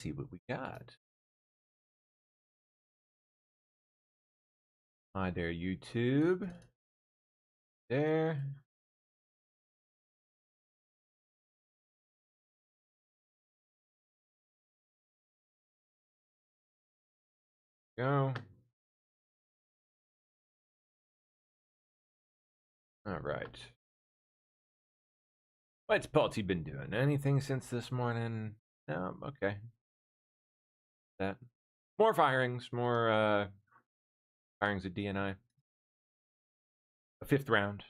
see what we got. Hi there, YouTube. There. Go. All right. What's Palty been doing? Anything since this morning? No, okay. That more firings, more firings at DNI. A 5th round.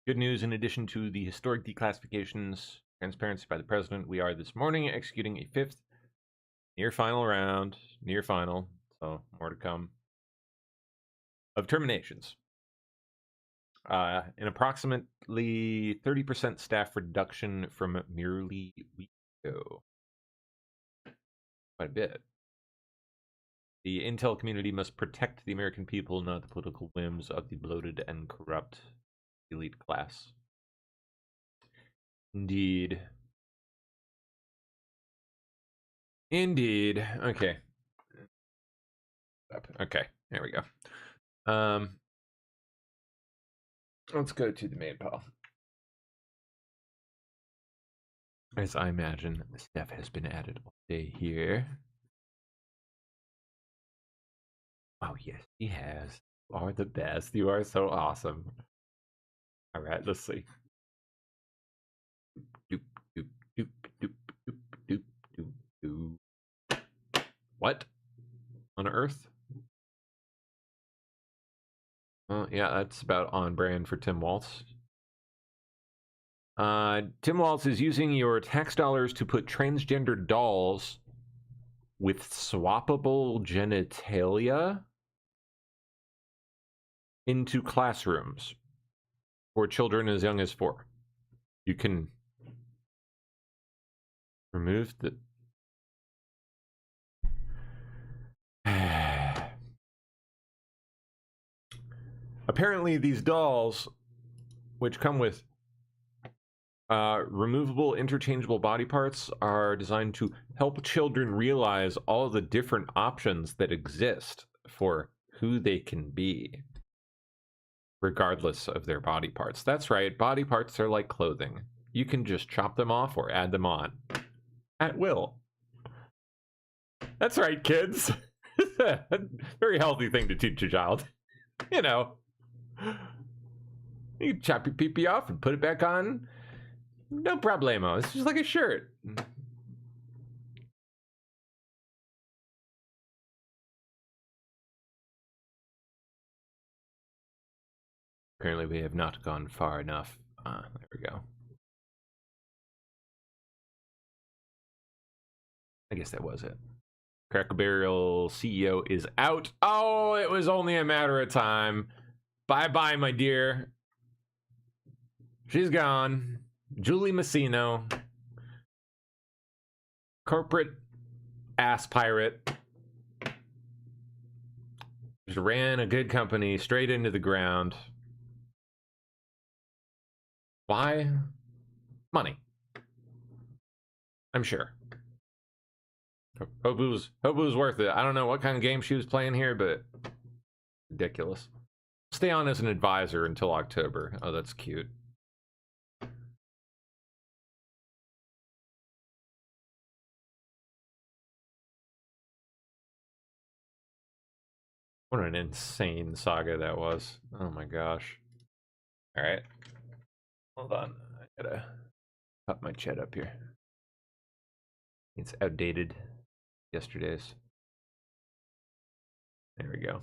Good news, in addition to the historic declassifications, transparency by the president, we are this morning executing a 5th near final round, near final, so more to come, of terminations. An approximately 30% staff reduction from merely weeks ago. Quite a bit. The intel community must protect the American people, not the political whims of the bloated and corrupt elite class. Indeed. Indeed. Okay. Okay, there we go. Let's go to the main pile. As I imagine, Steph has been added all day here. Oh, yes, he has. You are the best. You are so awesome. All right, let's see. Doop, doop, doop, doop, doop, doop, doop, doop. What? On Earth? Well, yeah, that's about on brand for Tim Waltz. Tim Waltz is using your tax dollars to put transgender dolls with swappable genitalia into classrooms for children as young as 4. You can remove the... Apparently, these dolls, which come with removable, interchangeable body parts, are designed to help children realize all the different options that exist for who they can be, regardless of their body parts. That's right, body parts are like clothing. You can just chop them off or add them on at will. That's right, kids. Very healthy thing to teach a child. You know, you can chop your pee-pee off and put it back on. No problemo. It's just like a shirt. Apparently we have not gone far enough. There we go. I guess that was it. Cracker Barrel CEO is out. Oh, it was only a matter of time. Bye-bye, my dear. She's gone. Julie Massino. Corporate ass pirate. Just ran a good company straight into the ground. Why? Money. I'm sure. Hope it was worth it. I don't know what kind of game she was playing here, but ridiculous. Stay on as an advisor until October. Oh, that's cute. What an insane saga that was. Oh my gosh. All right. Hold on. I gotta pop my chat up here. It's outdated. Yesterday's. There we go.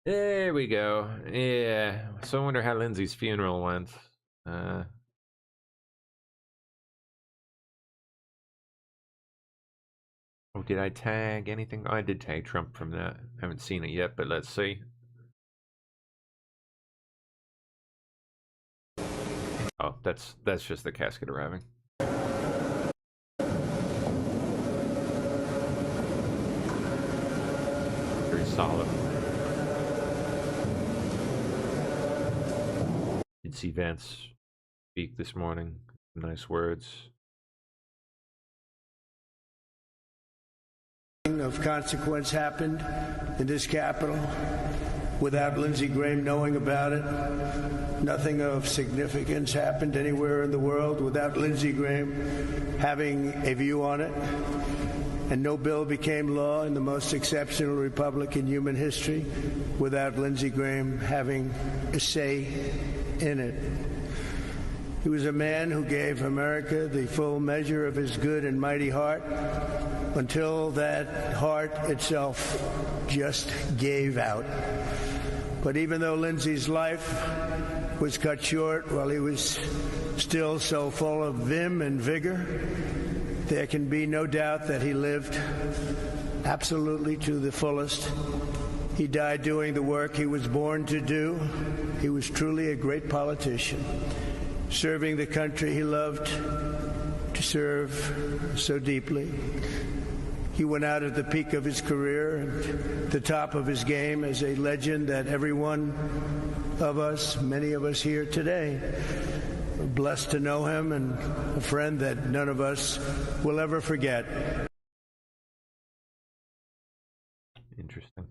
There we go. Yeah. So I wonder how Lindsay's funeral went. Oh, did I tag anything? Oh, I did tag Trump from that. I haven't seen it yet, but let's see. Oh, that's just the casket arriving. Very solid. You'd see Vance speak this morning. Nice words. Of consequence happened in this Capitol without Lindsey Graham knowing about it. Nothing of significance happened anywhere in the world without Lindsey Graham having a view on it. And no bill became law in the most exceptional republic in human history without Lindsey Graham having a say in it. He was a man who gave America the full measure of his good and mighty heart until that heart itself just gave out. But even though Lindsey's life was cut short while he was still so full of vim and vigor, there can be no doubt that he lived absolutely to the fullest. He died doing the work he was born to do. He was truly a great politician, serving the country he loved to serve so deeply. He went out at the peak of his career and the top of his game as a legend that every one of us, many of us here today, are blessed to know him, and a friend that none of us will ever forget. Interesting.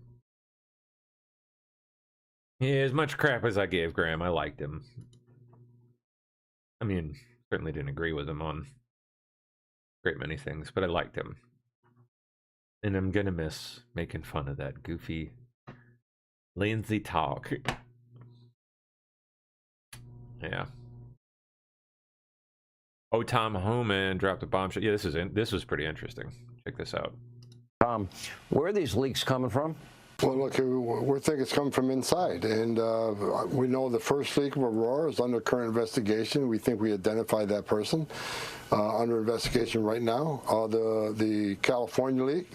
Yeah, as much crap as I gave Graham, I liked him. I mean, certainly didn't agree with him on a great many things, but I liked him. And I'm gonna miss making fun of that goofy Lindsey talk. Yeah. Oh, Tom Homan dropped a bombshell. Yeah, this was pretty interesting. Check this out. Tom, where are these leaks coming from? Well, look, we think it's coming from inside, and we know the first leak of Aurora is under current investigation. We think we identified that person under investigation right now. The California leak,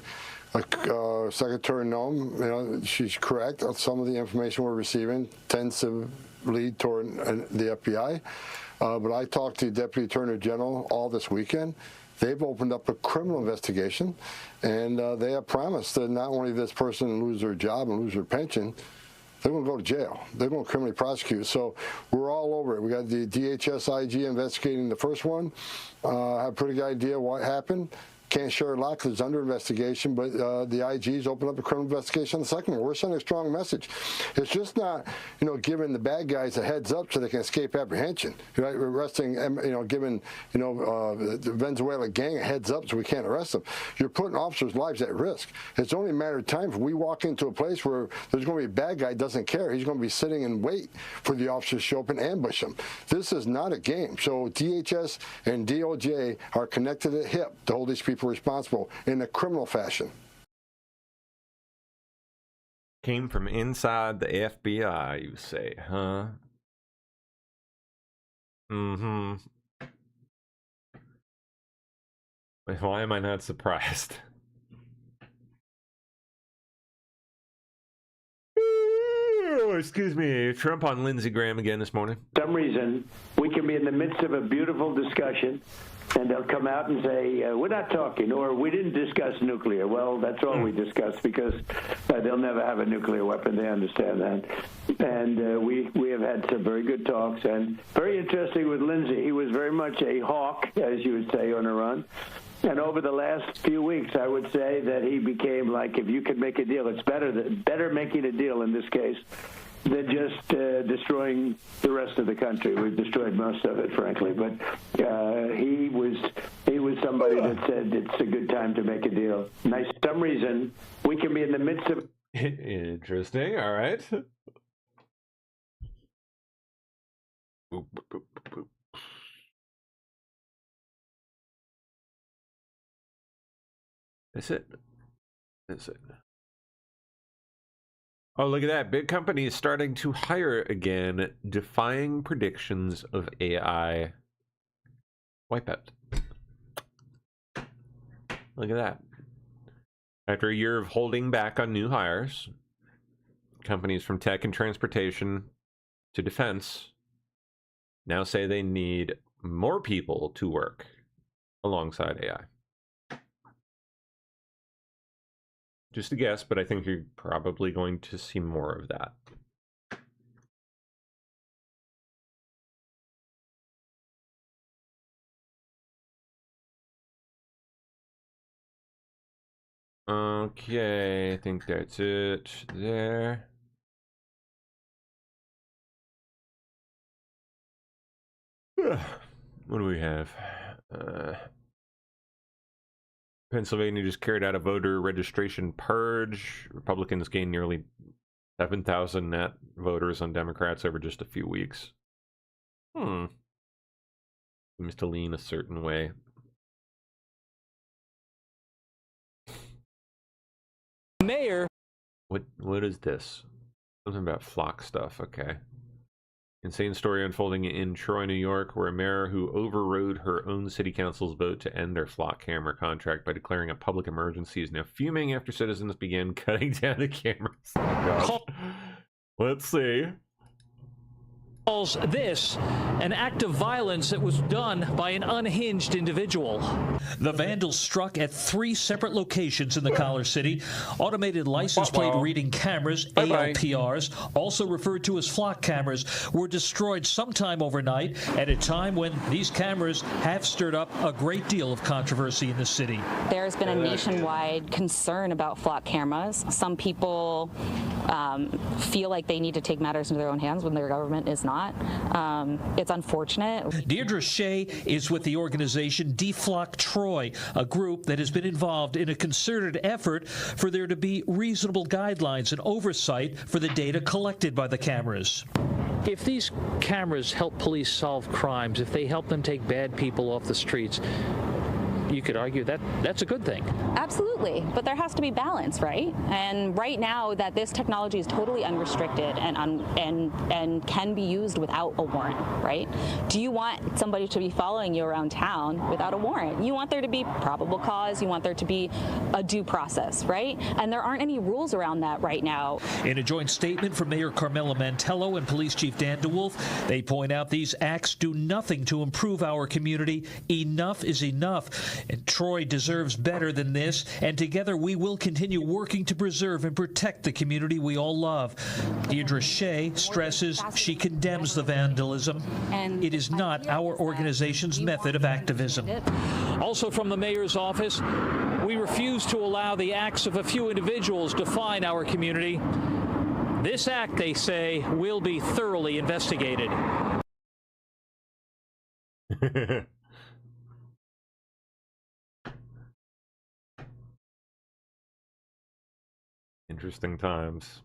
Secretary Noem, she's correct. Some of the information we're receiving tends to lead toward the FBI. But I talked to Deputy Attorney General all this weekend. They've opened up a criminal investigation, and they have promised that not only this person lose their job and lose their pension, they're going to go to jail. They're going to criminally prosecute. So we're all over it. We got the DHS IG investigating the first one. Have a pretty good idea what happened. Can't share a lot because it's under investigation, but the IG's opened up a criminal investigation on the second one. We're sending a strong message. It's just not, giving the bad guys a heads up so they can escape apprehension. Right? We're arresting, giving, the Venezuela gang a heads up so we can't arrest them. You're putting officers' lives at risk. It's only a matter of time if we walk into a place where there's going to be a bad guy doesn't care. He's going to be sitting and wait for the officers to show up and ambush him. This is not a game. So DHS and DOJ are connected at hip to hold these people responsible in a criminal fashion. Came from inside the FBI, you say, huh? Mm-hmm. Why am I not surprised? Excuse me, Trump on Lindsey Graham again this morning. For some reason, we can be in the midst of a beautiful discussion, and they'll come out and say, we're not talking, or we didn't discuss nuclear. Well, that's all we discussed, because they'll never have a nuclear weapon. They understand that. And we have had some very good talks, and very interesting with Lindsey. He was very much a hawk, as you would say, on a run. And over the last few weeks, I would say that he became like, if you could make a deal, it's better making a deal in this case than just destroying the rest of the country. We've destroyed most of it, frankly. But he was somebody that said it's a good time to make a deal. And for some reason, we can be in the midst of... Interesting. All right. Boop, boop, boop, boop. Is it? Oh, look at that. Big company is starting to hire again, defying predictions of AI wipeout. Look at that. After a year of holding back on new hires, companies from tech and transportation to defense now say they need more people to work alongside AI. Just a guess, but I think you're probably going to see more of that. Okay, I think that's it there. What do we have? Pennsylvania just carried out a voter registration purge. Republicans gained nearly 7,000 net voters on Democrats over just a few weeks. Seems to lean a certain way. Mayor. What is this? Something about flock stuff. Okay. Insane story unfolding in Troy, New York, where a mayor who overrode her own city council's vote to end their flock camera contract by declaring a public emergency is now fuming after citizens began cutting down the cameras. Oh, let's see. Calls this an act of violence that was done by an unhinged individual. The vandals struck at 3 separate locations in the Collar City. Automated license plate reading cameras, ALPRs, also referred to as flock cameras, were destroyed sometime overnight at a time when these cameras have stirred up a great deal of controversy in the city. There's been a nationwide concern about flock cameras. Some people feel like they need to take matters into their own hands when their government is not. It's unfortunate. Deirdre Shea is with the organization Deflock Troy, a group that has been involved in a concerted effort for there to be reasonable guidelines and oversight for the data collected by the cameras. If these cameras help police solve crimes, if they help them take bad people off the streets, you could argue that that's a good thing. Absolutely, but there has to be balance, right? And right now that this technology is totally unrestricted and can be used without a warrant, right? Do you want somebody to be following you around town without a warrant? You want there to be probable cause, you want there to be a due process, right? And there aren't any rules around that right now. In a joint statement from Mayor Carmela Mantello and Police Chief Dan DeWolf, they point out these acts do nothing to improve our community. Enough is enough. And Troy deserves better than this, and together we will continue working to preserve and protect the community we all love. Deirdre Shea stresses she condemns the vandalism. It is not our organization's method of activism. Also from the mayor's office, we refuse to allow the acts of a few individuals define our community. This act, they say, will be thoroughly investigated. Interesting times.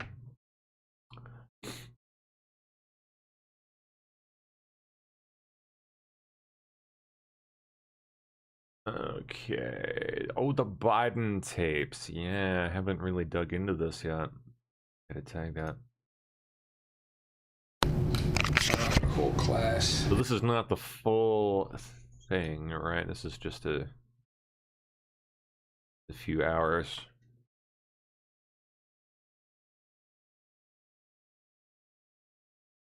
Okay. Oh, the Biden tapes. Yeah, I haven't really dug into this yet. Gotta tag that. Whole class. So this is not the full thing, right? This is just a few hours.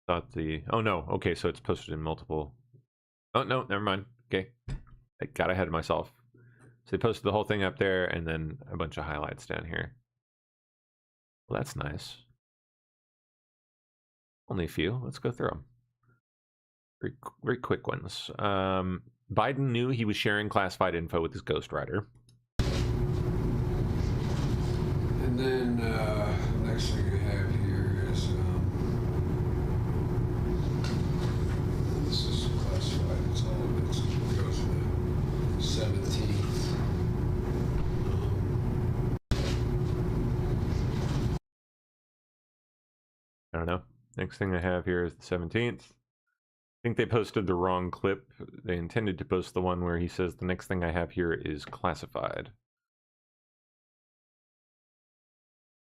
Thought the oh no, okay, so it's posted in multiple. Oh no, never mind. Okay, I got ahead of myself. So they posted the whole thing up there and then a bunch of highlights down here. Well, that's nice. Only a few. Let's go through them. Very quick ones. Biden knew he was sharing classified info with his ghostwriter. And then next thing I have here is this is classified. It's all of it. It goes to the 17th. I don't know. Next thing I have here is the 17th. I think they posted the wrong clip. They intended to post the one where he says the next thing I have here is classified.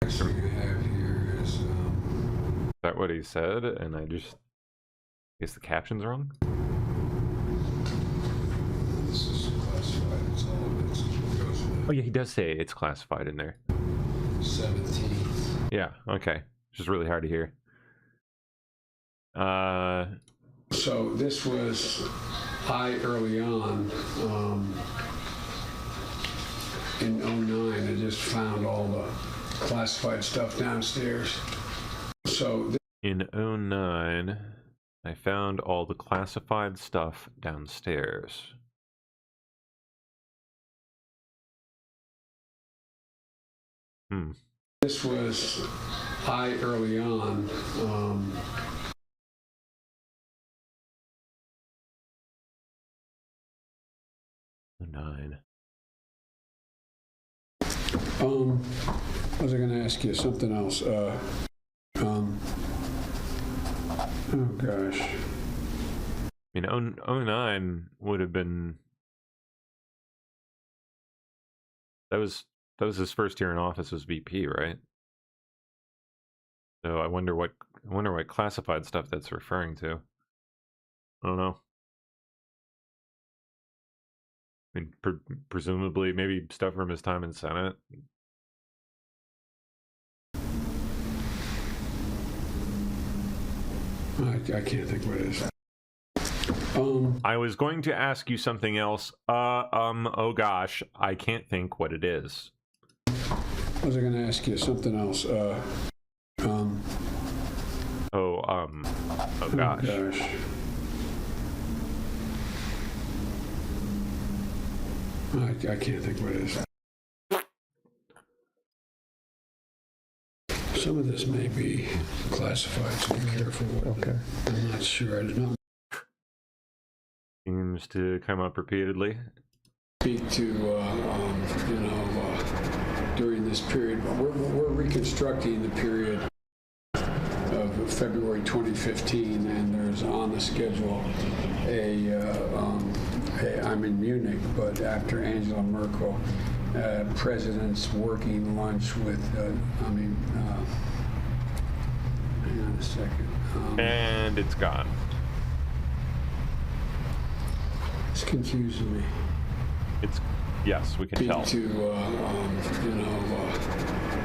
Next thing I have here is that what he said? And I guess the caption's wrong. this is classified. It's all of it. It goes to Oh yeah, he does say it's classified in there. the 17th. Yeah, okay. It's just really hard to hear. So this was early on in 09. I just found all the classified stuff downstairs. So In 09, I found all the classified stuff downstairs. Hmm. This was early on. 9. Was I going to ask you something else? Oh gosh. I mean, 09 would have been. That was his first year in office as VP, right? So I wonder what classified stuff that's referring to. I don't know. I mean, presumably, maybe stuff from his time in Senate. I can't think what it is. I was going to ask you something else. Oh gosh, I can't think what it is. Was I going to ask you something else? Oh gosh. Oh gosh. I can't think what it is. Some of this may be classified, so be careful. Okay. I'm not sure. I do not Seems to come up repeatedly. speak to, during this period. We're reconstructing the period of February 2015, and there's on the schedule I'm in Munich, but after Angela Merkel, president's working lunch with, hang on a second. And it's gone. It's confusing me. Yes, we can tell. To,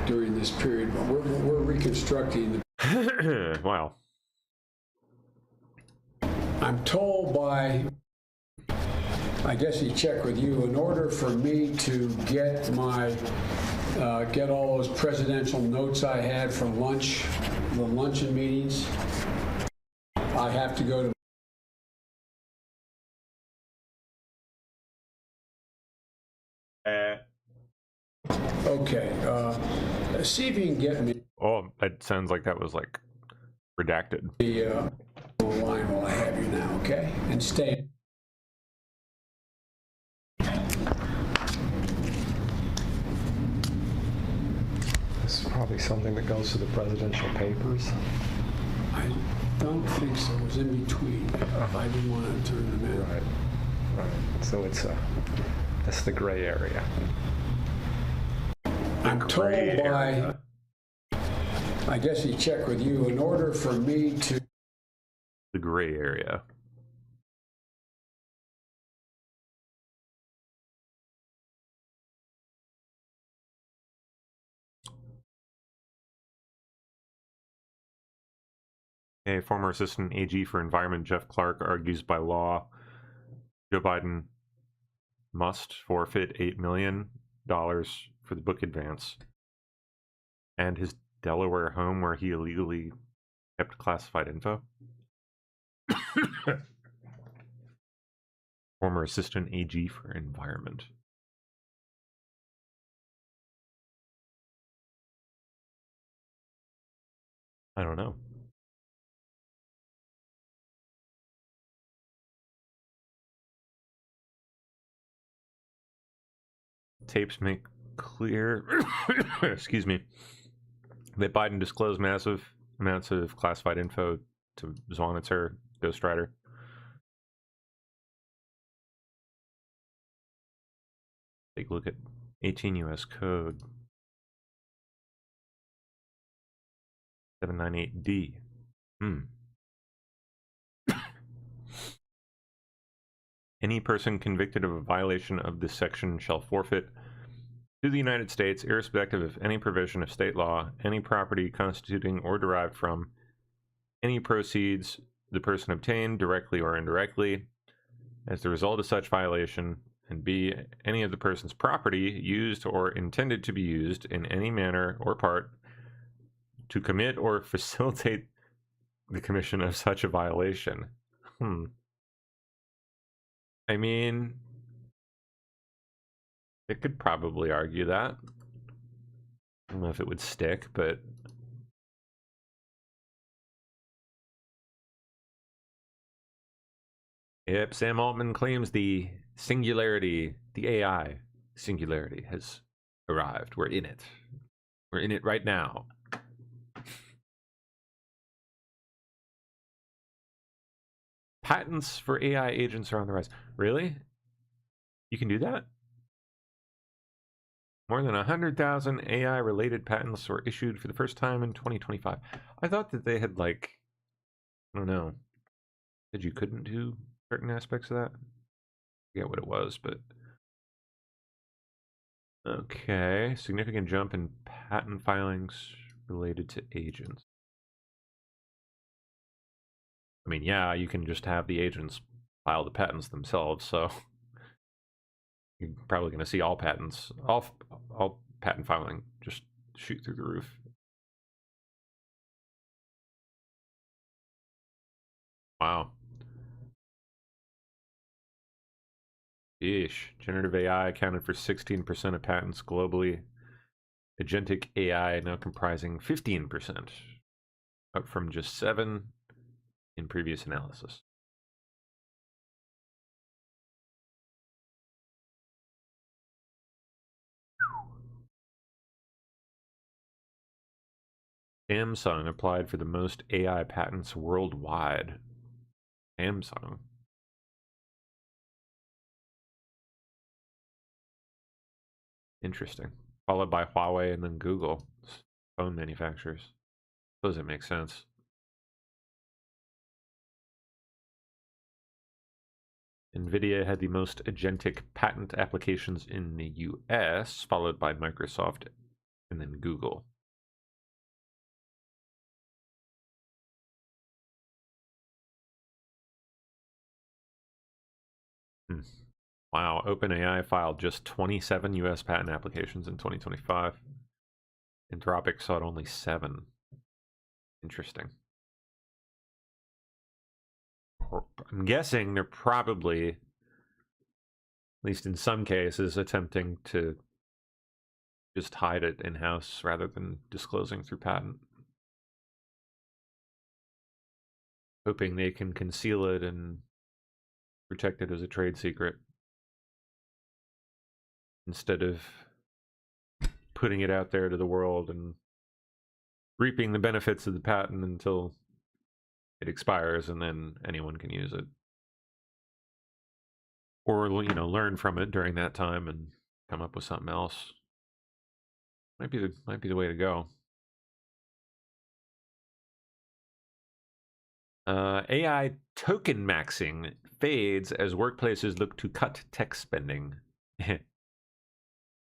during this period, we're reconstructing the. Wow. I'm told by, I guess he checked with you, in order for me to get my, get all those presidential notes I had from lunch, the luncheon meetings, I have to go to. Okay, see if you can get me. Oh, that sounds like that was like redacted. The line while I have you now, okay? And stay. This is probably something that goes to the presidential papers. I don't think so. It was in between. I didn't want to turn them in. Right. So that's the gray area. I'm told by, I guess he checked with you, in order for me to. The gray area. A former assistant AG for Environment Jeff Clark argues by law Joe Biden must forfeit $8 million for the book advance and his Delaware home where he illegally kept classified info. Former assistant AG for Environment. I don't know. Tapes make clear, excuse me, that Biden disclosed massive amounts of classified info to Zwonitzer, ghostwriter. Take a look at 18 U.S. Code 798D. Any person convicted of a violation of this section shall forfeit to the United States, irrespective of any provision of state law, any property constituting or derived from any proceeds the person obtained, directly or indirectly, as the result of such violation, and B, any of the person's property used or intended to be used in any manner or part to commit or facilitate the commission of such a violation. I mean, it could probably argue that. I don't know if it would stick, but yep, Sam Altman claims the singularity, the AI singularity has arrived. We're in it. We're in it right now. Patents for AI agents are on the rise. Really? You can do that? More than 100,000 AI-related patents were issued for the first time in 2025. I thought that they had, like, I don't know, that you couldn't do certain aspects of that. I forget what it was, but okay. Significant jump in patent filings related to agents. I mean, yeah, you can just have the agents file the patents themselves, so you're probably going to see all patents, all patent filing just shoot through the roof. Wow. Yeesh. Generative AI accounted for 16% of patents globally. Agentic AI now comprising 15%, up from just 7% in previous analysis. Samsung applied for the most AI patents worldwide. Samsung. Interesting. Followed by Huawei and then Google. Phone manufacturers. Suppose it makes sense. NVIDIA had the most agentic patent applications in the US, followed by Microsoft and then Google. Wow, OpenAI filed just 27 US patent applications in 2025. Anthropic sought only 7. Interesting. I'm guessing they're probably, at least in some cases, attempting to just hide it in-house rather than disclosing through patent. Hoping they can conceal it and protect it as a trade secret instead of putting it out there to the world and reaping the benefits of the patent until it expires and then anyone can use it. Or, you know, learn from it during that time and come up with something else. Might be the way to go. AI token maxing fades as workplaces look to cut tech spending.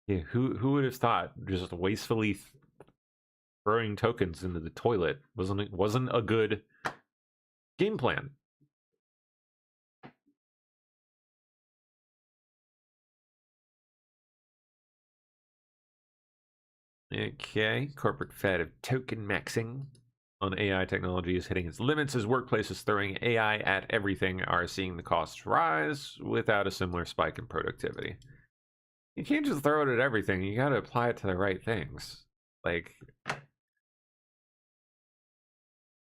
Yeah, who would have thought just wastefully throwing tokens into the toilet wasn't a good game plan? Okay, corporate fad of token maxing on AI technology is hitting its limits as workplaces throwing AI at everything are seeing the costs rise without a similar spike in productivity. You can't just throw it at everything. You got to apply it to the right things. Like,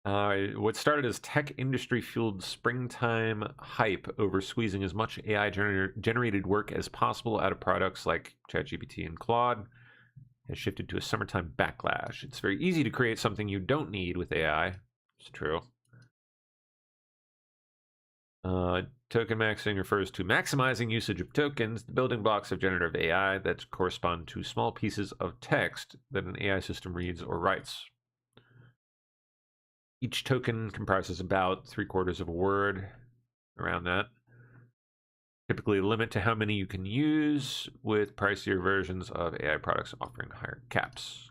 what started as tech industry fueled springtime hype over squeezing as much AI generated work as possible out of products like ChatGPT and Claude has shifted to a summertime backlash. It's very easy to create something you don't need with AI. It's true. Token maxing refers to maximizing usage of tokens, the building blocks of generative AI that correspond to small pieces of text that an AI system reads or writes. Each token comprises about 3/4 of a word, around that. Typically a limit to how many you can use, with pricier versions of AI products offering higher caps.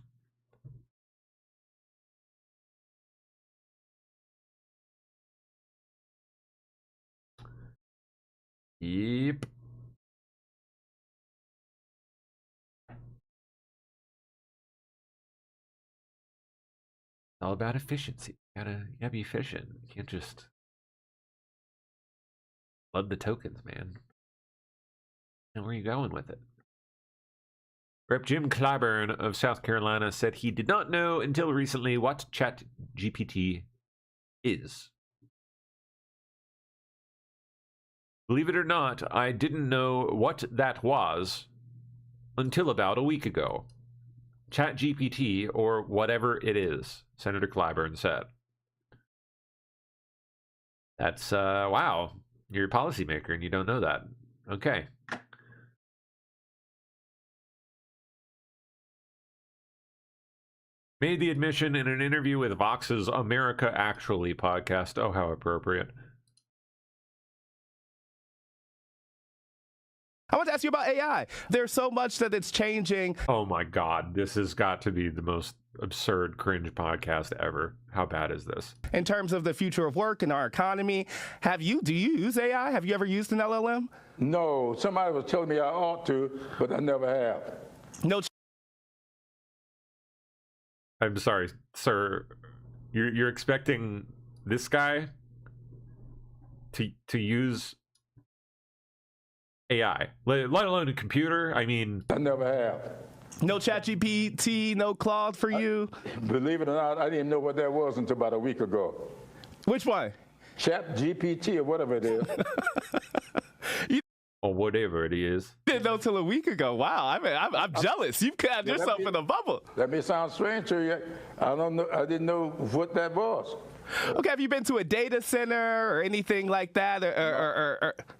Yep. It's all about efficiency. You gotta be efficient. You can't just flood the tokens, man. And where are you going with it? Rep. Jim Clyburn of South Carolina said he did not know until recently what ChatGPT is. Believe it or not, I didn't know what that was until about a week ago. ChatGPT, or whatever it is, Senator Clyburn said. That's, wow. You're a policymaker and you don't know that. Okay. Made the admission in an interview with Vox's America Actually podcast. Oh, how appropriate. I want to ask you about AI. There's so much that it's changing. Oh my God, this has got to be the most absurd, cringe podcast ever. How bad is this? In terms of the future of work and our economy, do you use AI? Have you ever used an LLM? No, somebody was telling me I ought to, but I never have. No. I'm sorry, sir. You're expecting this guy to use AI, let alone a computer? I mean, I never have. No ChatGPT, no Claude for you? Believe it or not, I didn't know what that was until about a week ago. Which one? ChatGPT or whatever it is. Or whatever it is. Didn't know till a week ago. Wow, I'm jealous. You've got yourself in a bubble. That may sound strange to you. I don't know. I didn't know what that was. Okay, have you been to a data center or anything like that?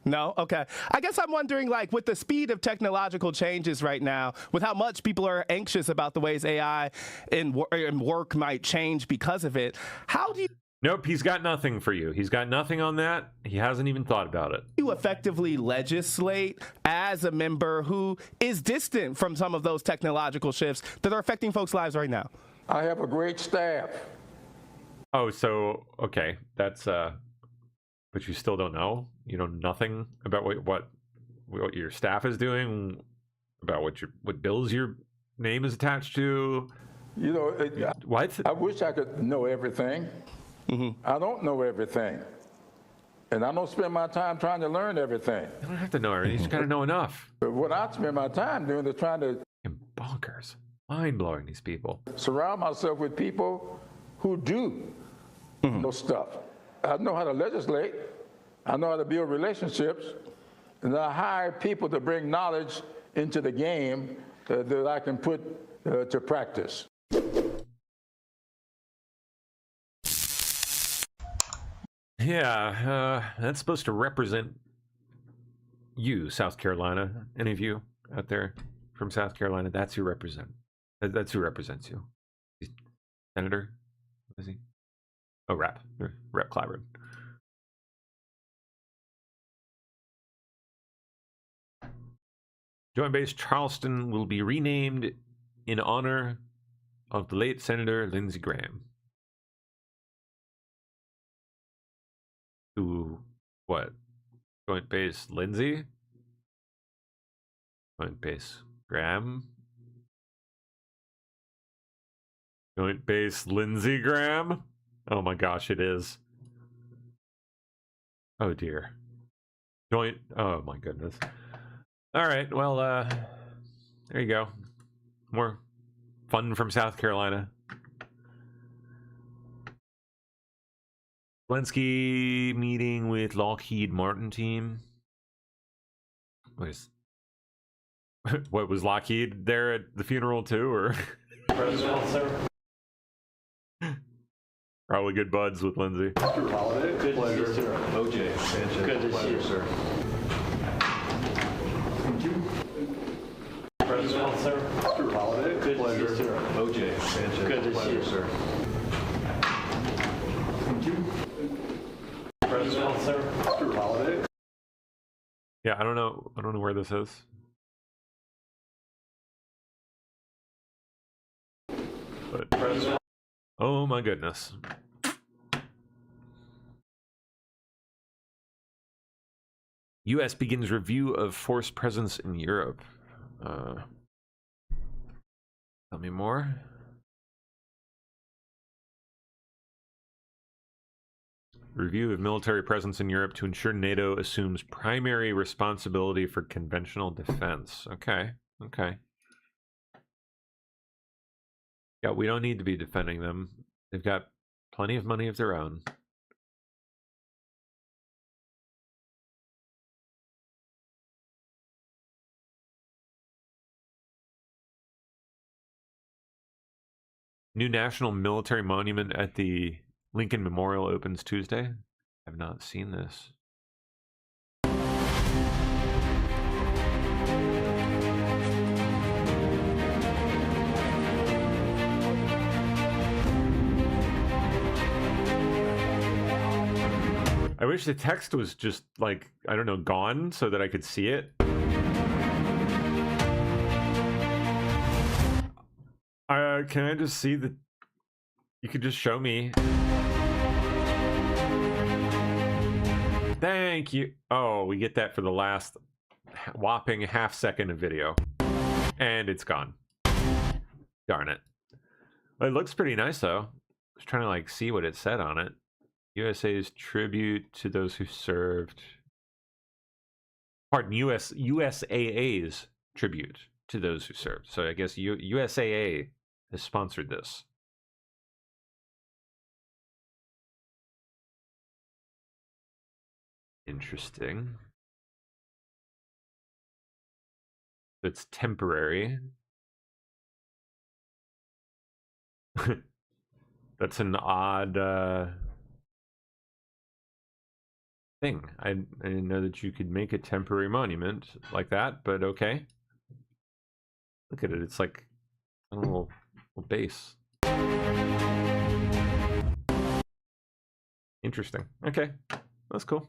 No? Okay. I guess I'm wondering, like, with the speed of technological changes right now, with how much people are anxious about the ways AI and work might change because of it, how do you... Nope, he's got nothing for you. He's got nothing on that. He hasn't even thought about it. You effectively legislate as a member who is distant from some of those technological shifts that are affecting folks' lives right now? I have a great staff. Oh, so, okay, that's, but you still don't know? You know nothing about what your staff is doing, about what bills your name is attached to? You know, what? I wish I could know everything. Mm-hmm. I don't know everything. And I don't spend my time trying to learn everything. You don't have to know everything, you just gotta know enough. But what I spend my time doing is trying to... Bonkers. Mind-blowing, these people. Surround myself with people who do know stuff. I know how to legislate. I know how to build relationships. And I hire people to bring knowledge into the game that I can put to practice. Yeah, that's supposed to represent you, South Carolina. Any of you out there from South Carolina, that's who represent. That's who represents you. Senator? What is he? Oh, Rep Clyburn. Joint Base Charleston will be renamed in honor of the late Senator Lindsey Graham. To what? Joint Base Lindsey? Joint Base Graham? Joint Base Lindsey Graham? Oh my gosh, it is. Oh dear. Oh my goodness. All right, well, there you go. More fun from South Carolina. Zelensky meeting with Lockheed Martin team. What was Lockheed there at the funeral too, or? President, sir. Probably good buds with Lindsay. Mr. Holiday, good pleasure. To see you, sir. OJ Sanchez, good to see you, sir. Thank you. President, sir. Mr. Holiday, good pleasure. To see you, sir. OJ Sanchez, good to see you, sir. Thank you. President, sir. Mr. Holiday. Yeah, I don't know where this is. But President. Oh my goodness. U.S. begins review of force presence in Europe. Tell me more. Review of military presence in Europe to ensure NATO assumes primary responsibility for conventional defense. Okay. Yeah, we don't need to be defending them. They've got plenty of money of their own. New National Military Monument at the Lincoln Memorial opens Tuesday. I have not seen this. I wish the text was just like, I don't know, gone so that I could see it. Can I just see the... You could just show me. Thank you. Oh, we get that for the last whopping half second of video. And it's gone. Darn it. It looks pretty nice though. I was trying to like see what it said on it. USA's tribute to those who served. Pardon, USAA's tribute to those who served. So I guess USAA has sponsored this. Interesting. It's temporary. That's an odd thing. I didn't know that you could make a temporary monument like that, but okay. Look at it. It's like a little base. Interesting. Okay. That's cool.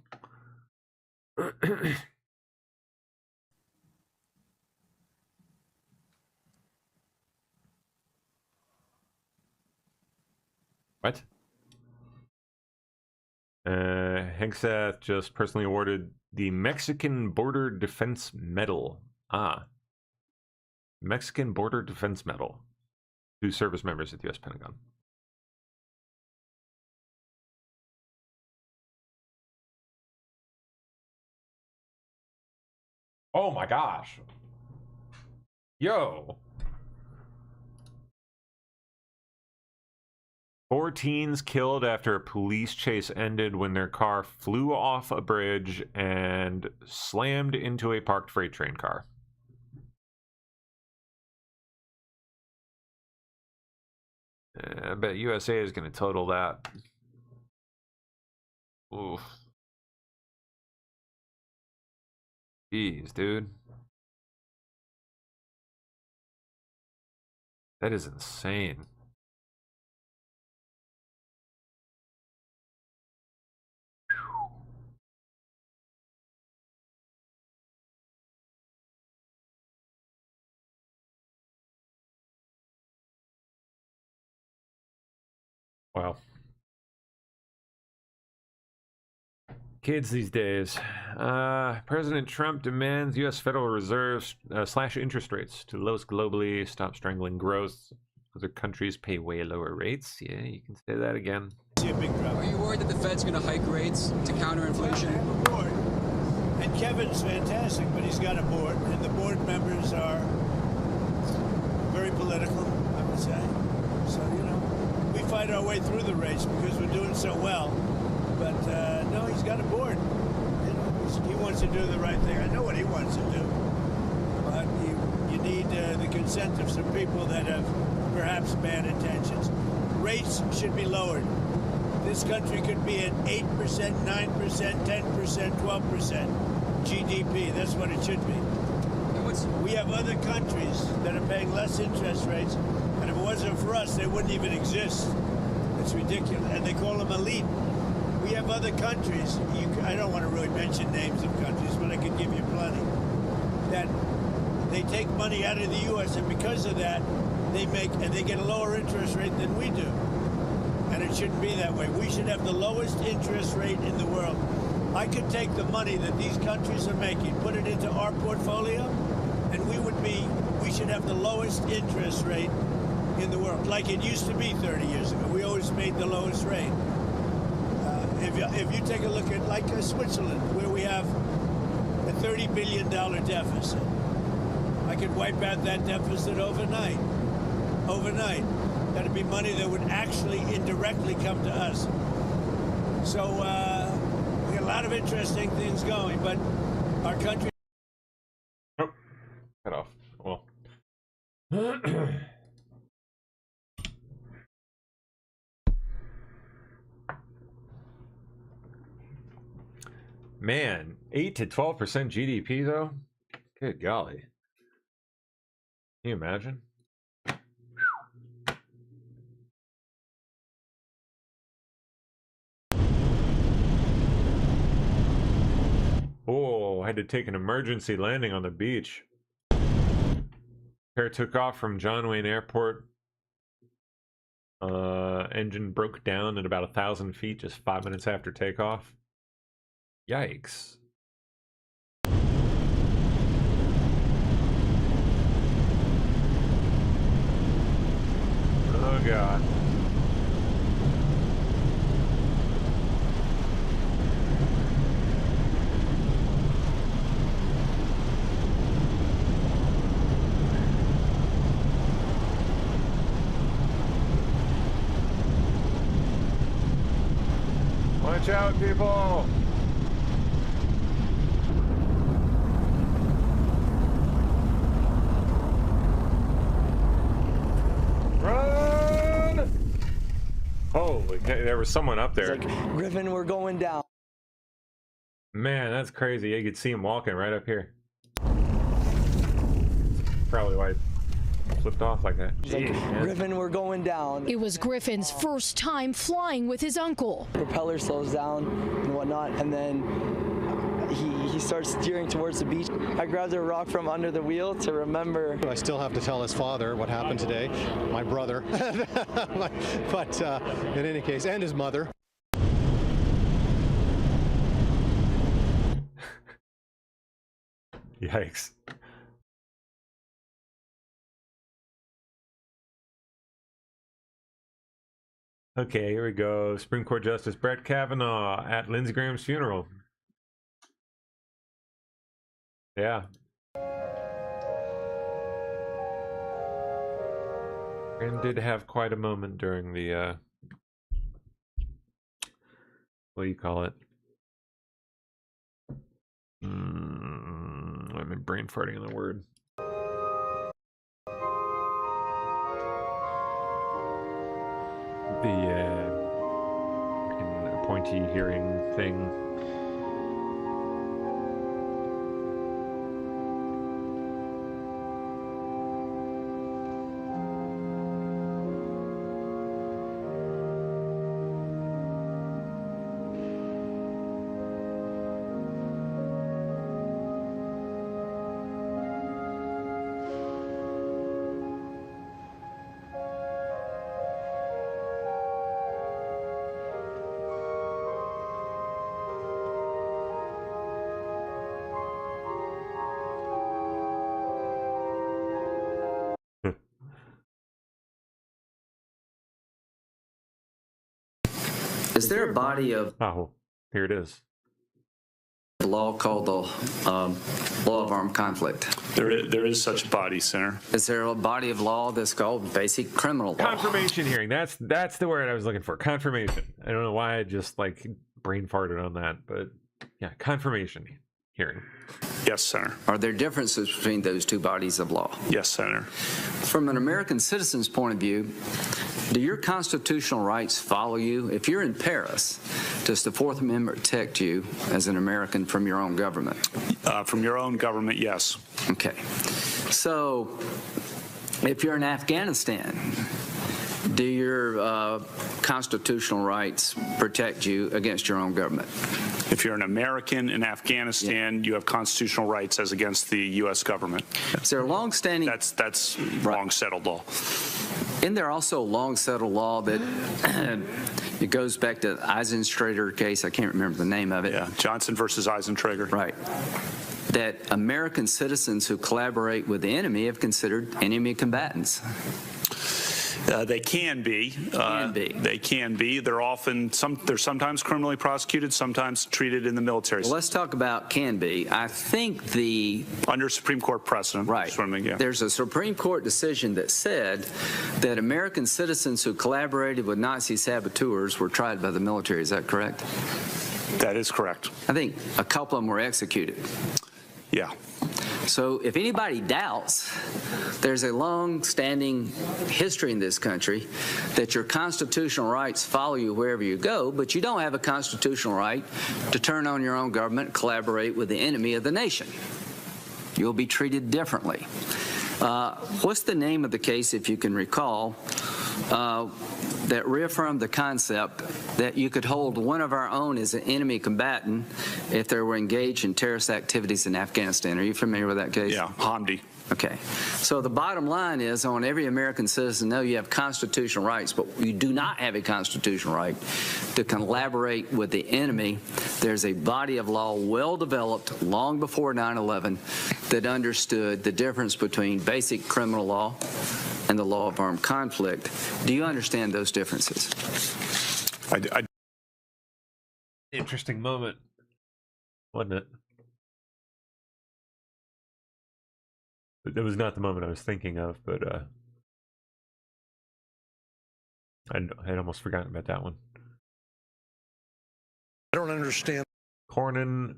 What? Hegseth just personally awarded the Mexican Border Defense Medal. Mexican Border Defense Medal to service members at the U.S. Pentagon. Oh my gosh. Yo. 4 teens killed after a police chase ended when their car flew off a bridge and slammed into a parked freight train car. I bet USA is going to total that. Oof. Jeez, dude. That is insane. Wow. Kids these days. President Trump demands U.S. Federal Reserve slash interest rates to the lowest globally, stop strangling growth. Other countries pay way lower rates. Yeah, you can say that again. Are you worried that the Fed's going to hike rates to counter inflation? I have a board, and Kevin's fantastic, but he's got a board, and the board members are very political, I would say. So, you know, we fight our way through the race because we're doing so well. But no, he's got a board. You know, he wants to do the right thing. I know what he wants to do. But you need the consent of some people that have perhaps bad intentions. Rates should be lowered. This country could be at 8%, 9%, 10%, 12% GDP. That's what it should be. We have other countries that are paying less interest rates, and if it wasn't for us, they wouldn't even exist. It's ridiculous. And they call them elite. We have other countries, I don't want to really mention names of countries, but I could give you plenty, that they take money out of the U.S., and because of that, they get a lower interest rate than we do. And it shouldn't be that way. We should have the lowest interest rate in the world. I could take the money that these countries are making, put it into our portfolio, and we should have the lowest interest rate in the world, like it used to be 30 years ago. We always made the lowest rate. If you take a look at like Switzerland, where we have a $30 billion deficit, I could wipe out that deficit overnight. That'd be money that would actually indirectly come to us. So we got a lot of interesting things going, but our country. Oh, cut off. Well. Man, 8 to 12% GDP though? Good golly. Can you imagine? Oh, I had to take an emergency landing on the beach. Pair took off from John Wayne Airport. Engine broke down at about 1,000 feet just 5 minutes after takeoff. Yikes. Oh God. Watch out, people! Run! Holy, there was someone up there. It's like, Griffin, we're going down. Man, that's crazy. You could see him walking right up here. Probably why it flipped off like that. It's like, Griffin, we're going down. It was Griffin's first time flying with his uncle. Propeller slows down and whatnot, and then he starts steering towards the beach. I grabbed a rock from under the wheel to remember. I still have to tell his father what happened today, my brother, but in any case, and his mother. Yikes. Okay, here we go. Supreme Court Justice Brett Kavanaugh at Lindsey Graham's funeral. Yeah. And did have quite a moment during the, what do you call it? I'm brain farting on the word. The appointee hearing thing. Is there a body of here it is. Law called the law of armed conflict? There is such a body, Senator. Is there a body of law that's called basic criminal law? Confirmation hearing. That's the word I was looking for. Confirmation. I don't know why I just like brain farted on that, but yeah, confirmation hearing. Yes, Senator. Are there differences between those two bodies of law? Yes, Senator. From an American citizen's point of view, do your constitutional rights follow you? If you're in Paris, does the Fourth Amendment protect you as an American from your own government? From your own government, yes. Okay. So, if you're in Afghanistan, do your constitutional rights protect you against your own government? If you're an American in Afghanistan, you have constitutional rights as against the U.S. government. Is there a long-standing... That's long settled law. Isn't there also a long settled law that it goes back to the Eisentrager case? I can't remember the name of it. Yeah, Johnson versus Eisentrager. Right. That American citizens who collaborate with the enemy have considered enemy combatants. They can be. They can be. They're sometimes criminally prosecuted, sometimes treated in the military. Well, let's talk about can be. I think under Supreme Court precedent. Right. There's a Supreme Court decision that said that American citizens who collaborated with Nazi saboteurs were tried by the military. Is that correct? That is correct. I think a couple of them were executed. Yeah. So if anybody doubts, there's a long-standing history in this country that your constitutional rights follow you wherever you go, but you don't have a constitutional right to turn on your own government and collaborate with the enemy of the nation. You'll be treated differently. What's the name of the case, if you can recall, that reaffirmed the concept that you could hold one of our own as an enemy combatant if they were engaged in terrorist activities in Afghanistan? Are you familiar with that case? Yeah, Hamdi. Okay. So the bottom line is, I want every American citizen to know you have constitutional rights, but you do not have a constitutional right to collaborate with the enemy. There's a body of law well developed long before 9/11 that understood the difference between basic criminal law and the law of armed conflict. Do you understand those differences? Interesting moment, wasn't it? It was not the moment I was thinking of, but I'd almost forgotten about that one. I don't understand. Cornyn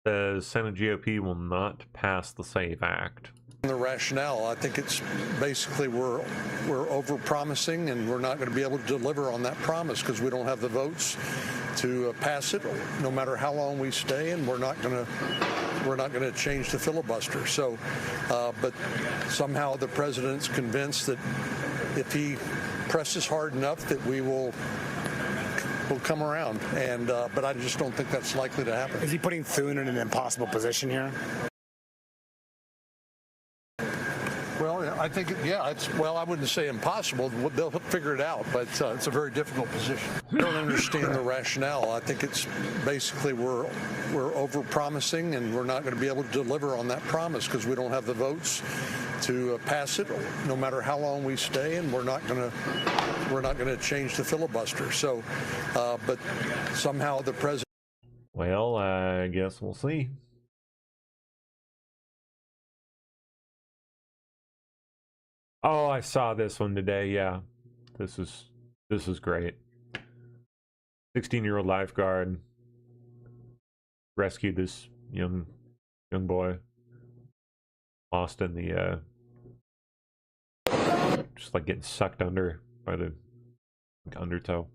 says Senate GOP will not pass the SAVE Act. The rationale, I think it's basically we're over-promising and we're not going to be able to deliver on that promise because we don't have the votes to pass it, no matter how long we stay, and we're not going to change the filibuster. So, but somehow the president's convinced that if he presses hard enough, that we'll come around. And but I just don't think that's likely to happen. Is he putting Thune in an impossible position here? Well, I think, yeah, I wouldn't say impossible. They'll figure it out, but it's a very difficult position. I don't understand the rationale. I think it's basically we're over-promising and we're not going to be able to deliver on that promise because we don't have the votes to pass it, no matter how long we stay, and we're not going to change the filibuster. So, but somehow the president. Well, I guess we'll see. Oh, I saw this one today. Yeah, this is great. 16-year-old lifeguard rescued this young boy lost in the just like getting sucked under by the undertow.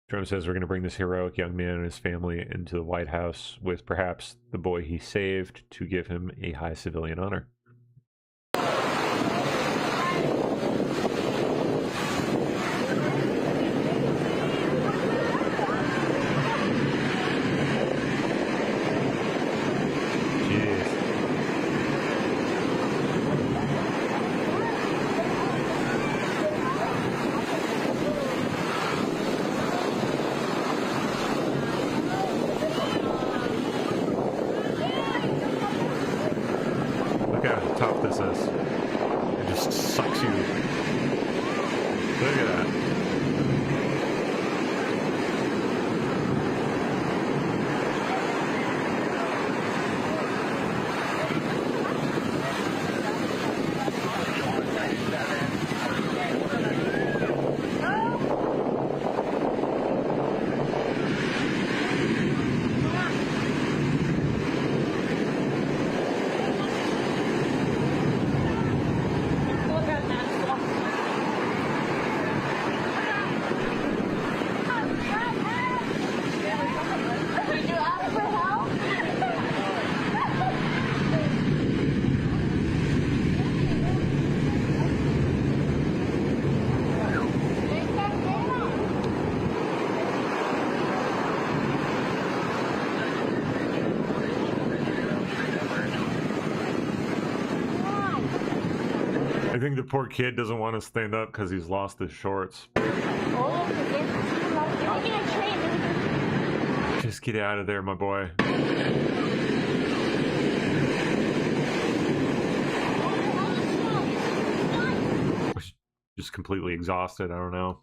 Trump says we're going to bring this heroic young man and his family into the White House with perhaps the boy he saved to give him a high civilian honor. I think the poor kid doesn't want to stand up because he's lost his shorts. Just get out of there, my boy. just completely exhausted. I don't know.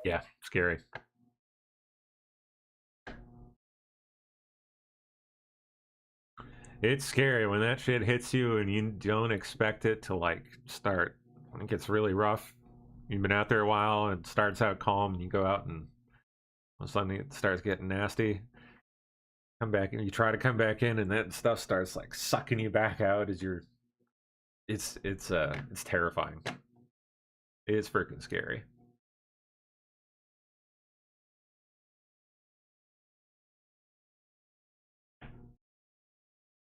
Yeah, scary. It's scary when that shit hits you and you don't expect it to, like, start. When it gets really rough, you've been out there a while and it starts out calm, and you go out and all of a sudden it starts getting nasty. Come back and you try to come back in, and that stuff starts, like, sucking you back out as you're. It's terrifying. It's freaking scary.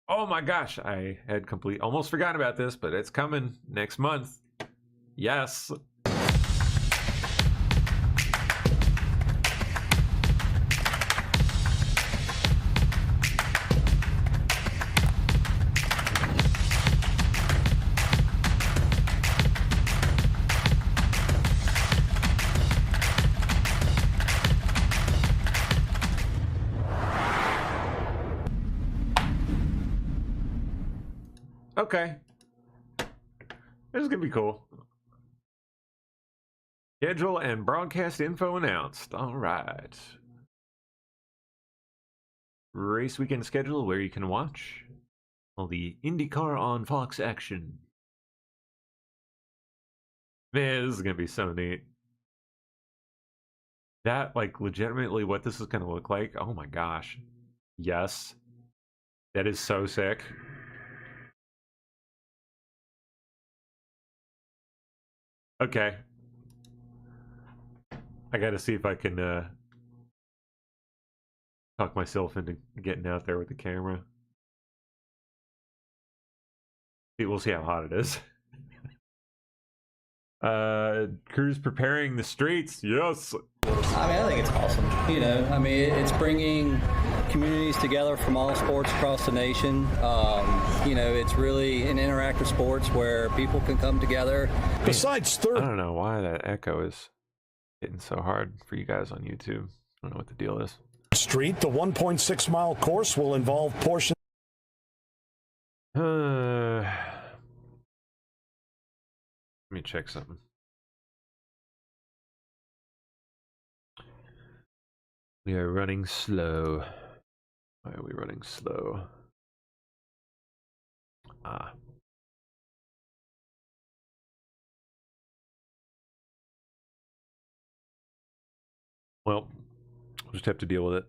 Oh my gosh, I had almost forgotten about this, but it's coming next month. Yes. Okay. This is going to be cool. Schedule and broadcast info announced. All right. Race weekend schedule where you can watch all the IndyCar on Fox action. Man, this is going to be so neat. That, like, legitimately what this is going to look like. Oh my gosh. Yes. That is so sick. Okay. I gotta see if I can talk myself into getting out there with the camera. We'll see how hot it is. Crew's preparing the streets. Yes. I mean, I think it's awesome. You know, I mean, it's bringing communities together from all sports across the nation. You know, it's really an interactive sports where people can come together. Besides I don't know why that echo is hitting so hard for you guys on YouTube. I don't know what the deal is. Street, the 1.6-mile course will involve portions. Let me check something. We are running slow. Why are we running slow? Ah. Well, we'll just have to deal with it.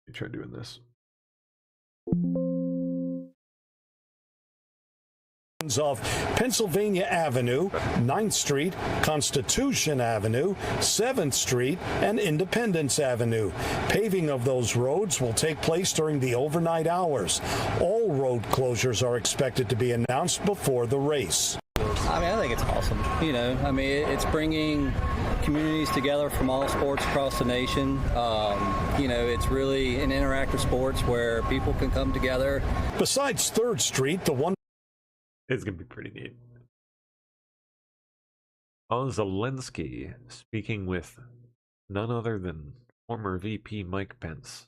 Let me try doing this. Of Pennsylvania Avenue, 9th Street, Constitution Avenue, 7th Street, and Independence Avenue. Paving of those roads will take place during the overnight hours. All road closures are expected to be announced before the race. I mean, I think it's awesome. You know, I mean, it's bringing communities together from all sports across the nation. You know, it's really an interactive sports where people can come together. Besides 3rd Street, the one it's going to be pretty neat. Zelensky speaking with none other than former VP Mike Pence.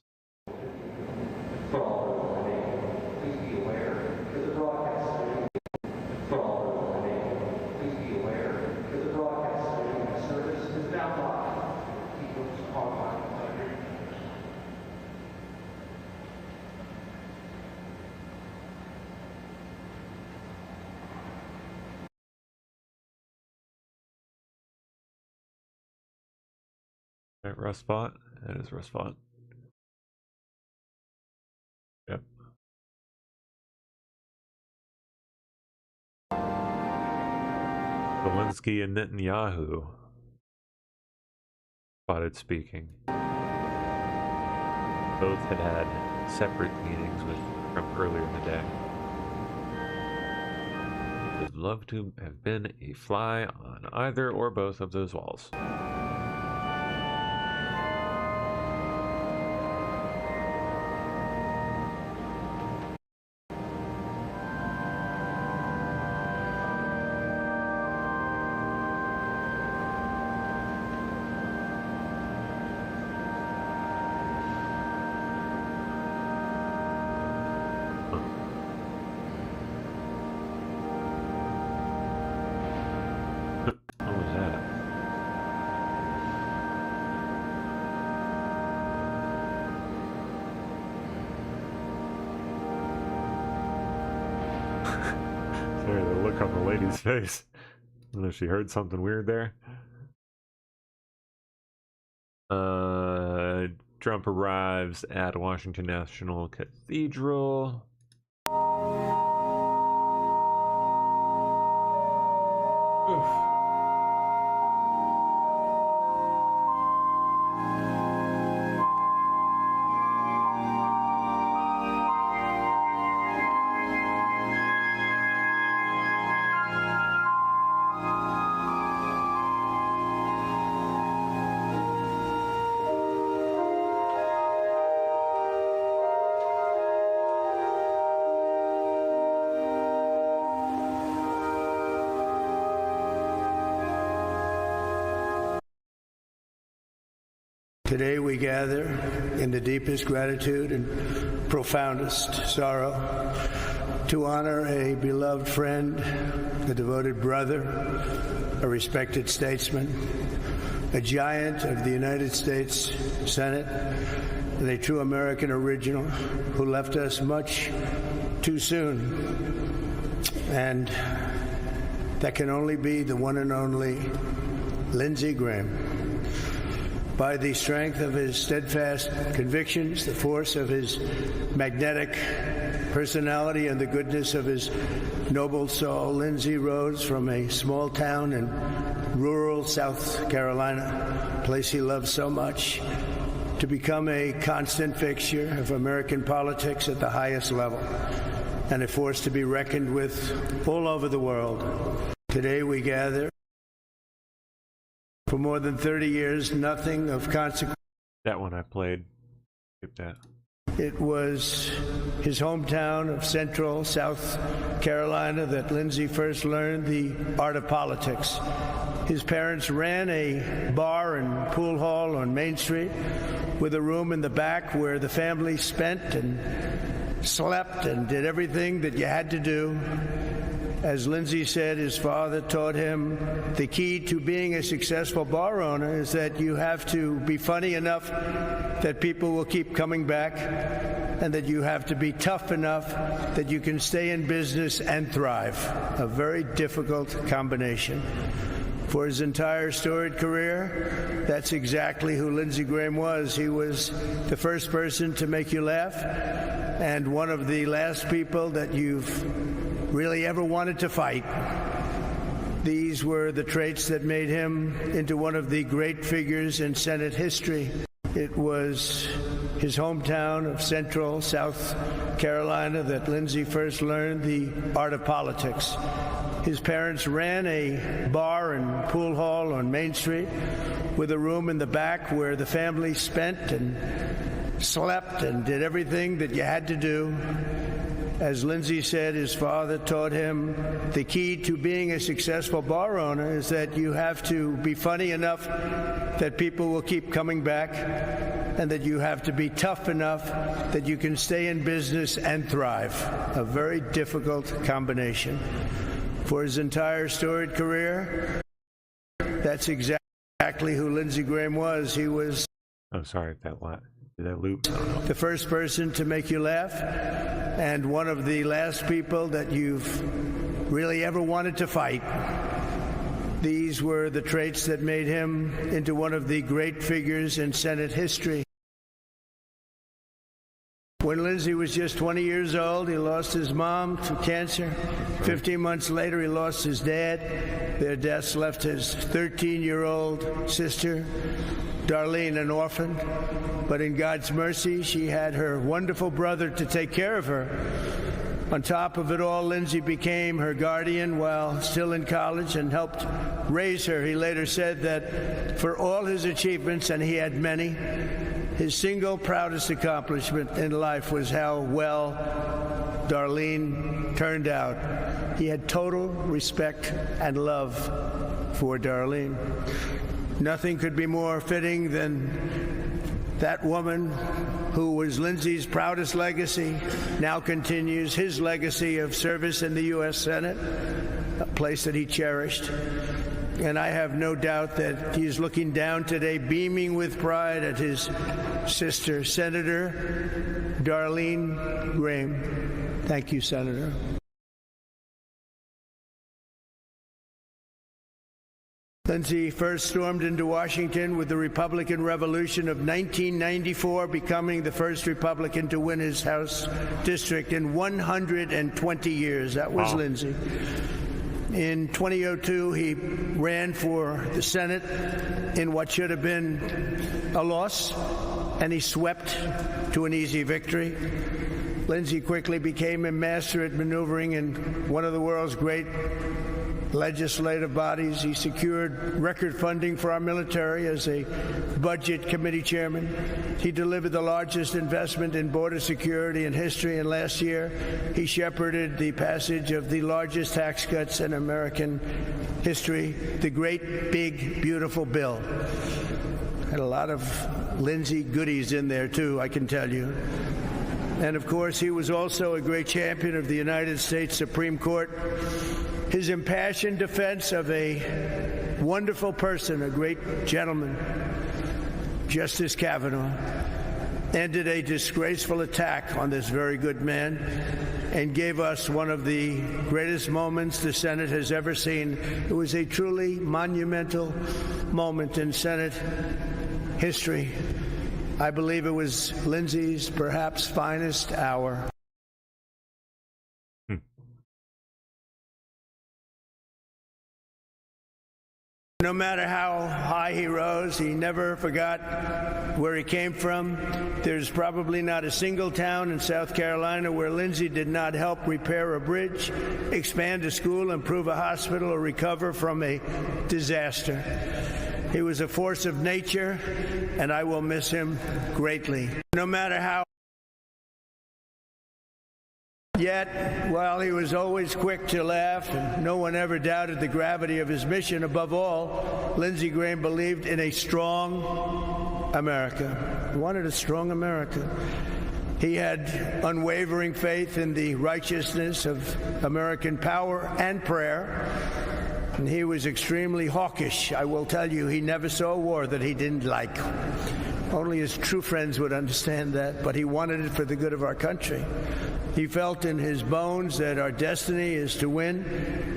Right, rough spot. That is rough spot. Yep. Zelensky and Netanyahu spotted speaking. Both had separate meetings with Trump earlier in the day. Would love to have been a fly on either or both of those walls. lady's face. I don't know if she heard something weird there. Trump arrives at Washington National Cathedral. Oof. Today we gather in the deepest gratitude and profoundest sorrow to honor a beloved friend, a devoted brother, a respected statesman, a giant of the United States Senate, and a true American original who left us much too soon. And that can only be the one and only Lindsey Graham. By the strength of his steadfast convictions, the force of his magnetic personality, and the goodness of his noble soul, Lindsey rose from a small town in rural South Carolina, a place he loved so much, to become a constant fixture of American politics at the highest level, and a force to be reckoned with all over the world. Today we gather. For more than 30 years, nothing of consequence. That one I played. Skip that. It was his hometown of central South Carolina that Lindsey first learned the art of politics. His parents ran a bar and pool hall on Main Street with a room in the back where the family spent and slept and did everything that you had to do. As Lindsey said, his father taught him the key to being a successful bar owner is that you have to be funny enough that people will keep coming back, and that you have to be tough enough that you can stay in business and thrive. A very difficult combination. For his entire storied career, that's exactly who Lindsey Graham was. He was the first person to make you laugh, and one of the last people that you've really ever wanted to fight. These were the traits that made him into one of the great figures in Senate history. It was his hometown of central South Carolina that Lindsey first learned the art of politics. His parents ran a bar and pool hall on Main Street with a room in the back where the family spent and slept and did everything that you had to do. As Lindsey said, his father taught him the key to being a successful bar owner is that you have to be funny enough that people will keep coming back, and that you have to be tough enough that you can stay in business and thrive. A very difficult combination. For his entire storied career, that's exactly who Lindsey Graham was. He was... Oh, sorry, did that loop? The first person to make you laugh, and one of the last people that you've really ever wanted to fight. These were the traits that made him into one of the great figures in Senate history. When Lindsey was just 20 years old, he lost his mom to cancer. 15 months later, he lost his dad. Their deaths left his 13-year-old sister, Darlene, an orphan. But in God's mercy, she had her wonderful brother to take care of her. On top of it all, Lindsey became her guardian while still in college and helped raise her. He later said that for all his achievements, and he had many, his single proudest accomplishment in life was how well Darlene turned out. He had total respect and love for Darlene. Nothing could be more fitting than that woman who was Lindsey's proudest legacy now continues his legacy of service in the U.S. Senate, a place that he cherished. And I have no doubt that he is looking down today, beaming with pride at his sister, Senator Darlene Graham. Thank you, Senator. Lindsey first stormed into Washington with the Republican Revolution of 1994, becoming the first Republican to win his House district in 120 years. That was Lindsey. In 2002, he ran for the Senate in what should have been a loss, and he swept to an easy victory. Lindsey quickly became a master at maneuvering in one of the world's great legislative bodies. He secured record funding for our military as a budget committee chairman. He delivered the largest investment in border security in history, and last year he shepherded the passage of the largest tax cuts in American history, the great, big, beautiful bill. Had a lot of Lindsey goodies in there, too, I can tell you. And, of course, he was also a great champion of the United States Supreme Court. His impassioned defense of a wonderful person, a great gentleman, Justice Kavanaugh, ended a disgraceful attack on this very good man and gave us one of the greatest moments the Senate has ever seen. It was a truly monumental moment in Senate history. I believe it was Lindsey's perhaps finest hour. No matter how high he rose, he never forgot where he came from. There's probably not a single town in South Carolina where Lindsey did not help repair a bridge, expand a school, improve a hospital, or recover from a disaster. He was a force of nature, and I will miss him greatly. No matter how. Yet, while he was always quick to laugh and no one ever doubted the gravity of his mission, above all, Lindsey Graham believed in a strong America. He wanted a strong America. He had unwavering faith in the righteousness of American power and prayer. And he was extremely hawkish. I will tell you, he never saw a war that he didn't like. Only his true friends would understand that, but he wanted it for the good of our country. He felt in his bones that our destiny is to win,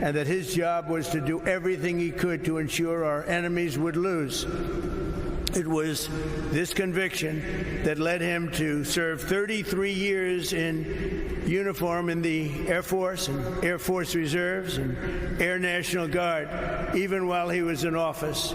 and that his job was to do everything he could to ensure our enemies would lose. It was this conviction that led him to serve 33 years in uniform in the Air Force and Air Force Reserves and Air National Guard, even while he was in office.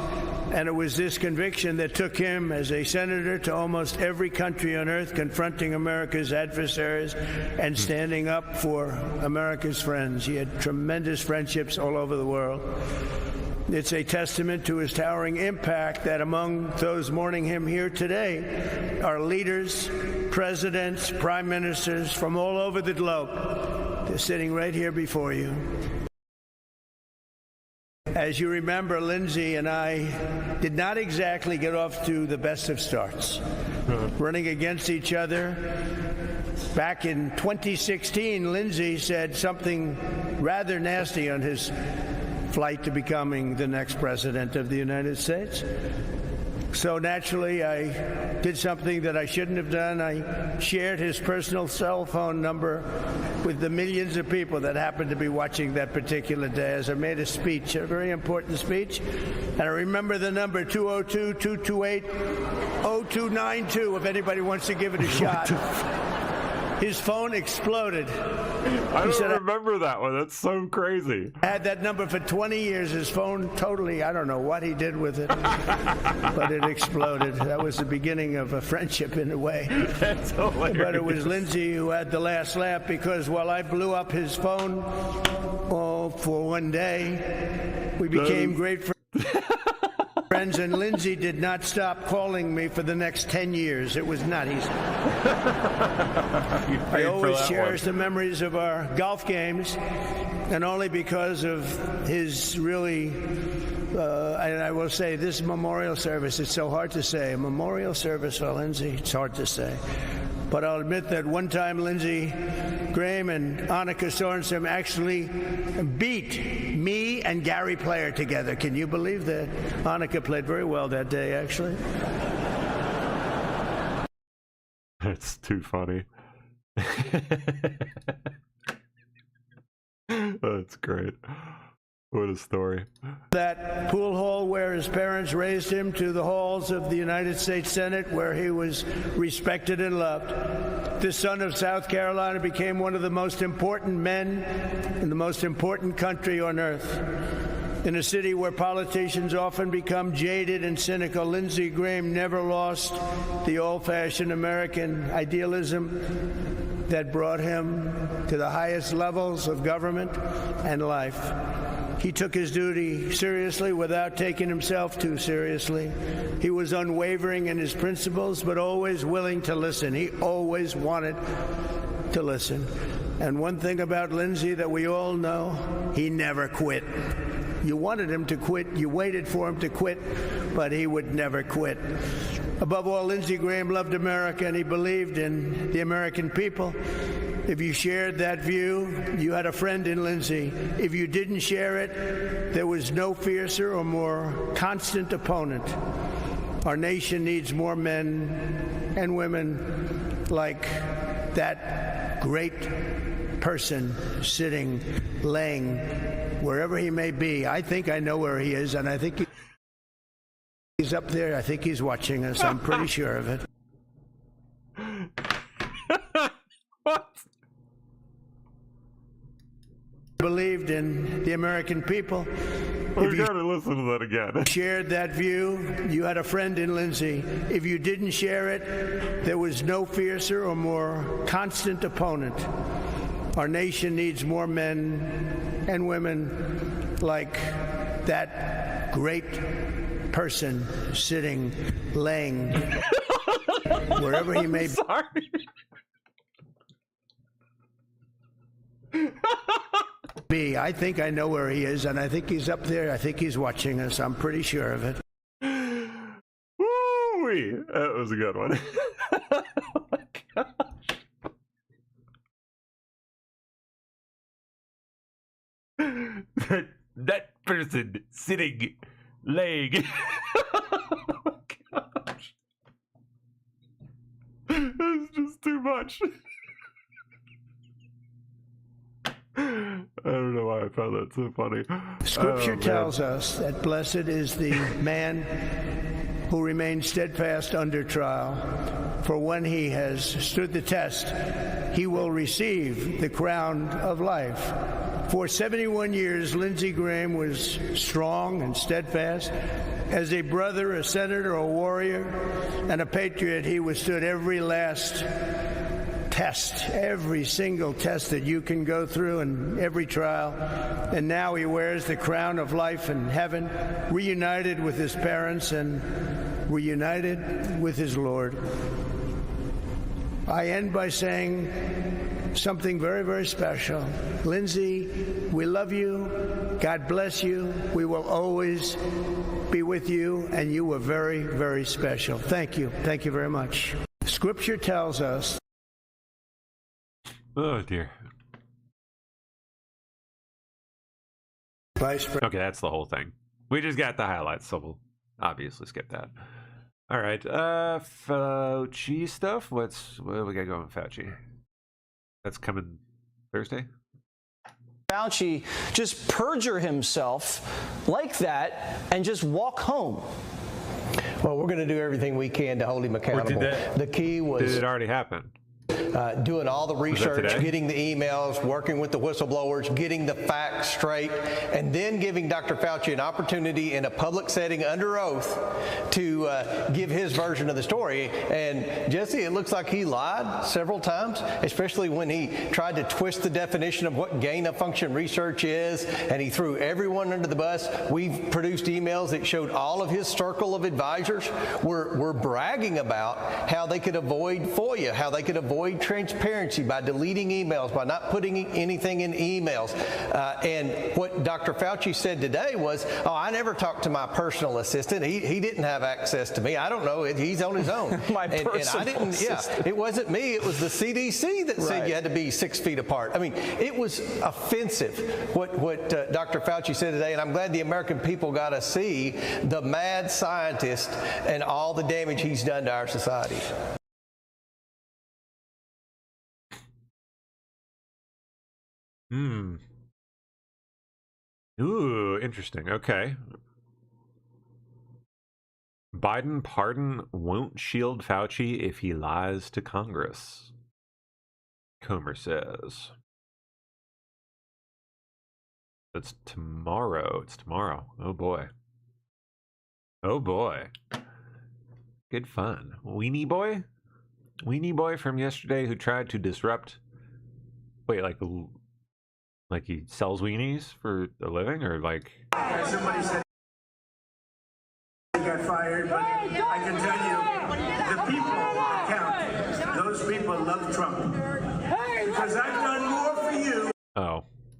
And it was this conviction that took him as a senator to almost every country on earth, confronting America's adversaries and standing up for America's friends. He had tremendous friendships all over the world. It's a testament to his towering impact that among those mourning him here today are leaders, presidents, prime ministers from all over the globe. They're sitting right here before you. As you remember, Lindsey and I did not exactly get off to the best of starts. Running against each other. Back in 2016, Lindsey said something rather nasty on his flight to becoming the next president of the United States. So naturally, I did something that I shouldn't have done. I shared his personal cell phone number with the millions of people that happened to be watching that particular day as I made a speech, a very important speech. And I remember the number 202-228-0292 if anybody wants to give it a shot. His phone exploded. I don't remember that one. That's so crazy. I had that number for 20 years. His phone totally, I don't know what he did with it, but it exploded. That was the beginning of a friendship in a way. That's hilarious. But it was Lindsey who had the last laugh, because while I blew up his phone for one day, we became great friends, and Lindsey did not stop calling me for the next 10 years. It was not easy. I always cherish the memories of our golf games, and only because of his really, and I will say, this memorial service, it's so hard to say. A memorial service for Lindsey, it's hard to say. But I'll admit that one time Lindsey Graham and Annika Sorensen actually beat me and Gary Player together. Can you believe that? Annika played very well that day, actually. That's too funny. That's great. What a story. That pool hall where his parents raised him to the halls of the United States Senate, where he was respected and loved. The son of South Carolina became one of the most important men in the most important country on earth. In a city where politicians often become jaded and cynical, Lindsey Graham never lost the old-fashioned American idealism that brought him to the highest levels of government and life. He took his duty seriously without taking himself too seriously. He was unwavering in his principles, but always willing to listen. He always wanted to listen. And one thing about Lindsey that we all know, he never quit. You wanted him to quit, you waited for him to quit, but he would never quit. Above all, Lindsey Graham loved America, and he believed in the American people. If you shared that view, you had a friend in Lindsey. If you didn't share it, there was no fiercer or more constant opponent. Our nation needs more men and women like that great person sitting, laying, wherever he may be. I think I know where he is, and I think he's up there. I think he's watching us. I'm pretty sure of it. What? Believed in the American people. We gotta listen to that again. Shared that view, you had a friend in Lindsey. If you didn't share it, there was no fiercer or more constant opponent. Our nation needs more men and women like that great person sitting, laying, wherever he may be. I think I know where he is, and I think he's up there. I think he's watching us. I'm pretty sure of it. Woo-wee. That was a good one. Oh my gosh. That person sitting, laying. Oh my gosh. That's just too much. I don't know why I found that so funny. Scripture tells us that blessed is the man who remains steadfast under trial, for when he has stood the test, he will receive the crown of life. For 71 years, Lindsey Graham was strong and steadfast. As a brother, a senator, a warrior, and a patriot, he withstood every last test, every single test that you can go through and every trial. And now he wears the crown of life in heaven, reunited with his parents and reunited with his Lord. I end by saying something very, very special. Lindsey, we love you. God bless you. We will always be with you, and you were very, very special. Thank you. Thank you very much. Scripture tells us. Oh dear. Okay, that's the whole thing. We just got the highlights, so we'll obviously skip that. All right, Fauci stuff. What do we got going with Fauci? That's coming Thursday. Fauci just perjure himself like that and just walk home. Well, we're going to do everything we can to hold him accountable. The key was... Did it already happen? Doing all the research, getting the emails, working with the whistleblowers, getting the facts straight, and then giving Dr. Fauci an opportunity in a public setting under oath to give his version of the story. And Jesse, it looks like he lied several times, especially when he tried to twist the definition of what gain-of-function research is, and he threw everyone under the bus. We've produced emails that showed all of his circle of advisors were bragging about how they could avoid FOIA, how they could avoid transparency by deleting emails, by not putting anything in emails. And what Dr. Fauci said today was, oh, I never talked to my personal assistant. He didn't have access to me. I don't know. He's on his own. My personal I didn't, assistant. Yeah, it wasn't me. It was the CDC that said you had to be 6 feet apart. I mean, it was offensive what Dr. Fauci said today, and I'm glad the American people got to see the mad scientist and all the damage he's done to our society. Ooh, interesting. Okay. Biden pardon won't shield Fauci if he lies to Congress, Comer says. It's tomorrow. It's tomorrow. Oh boy. Oh boy. Good fun. Weenie Boy? Weenie Boy from yesterday who tried to disrupt... Wait, like he sells weenies for a living, or like... Somebody said he got fired, but I can tell you, the people count. Those people love Trump. Because I've done more for you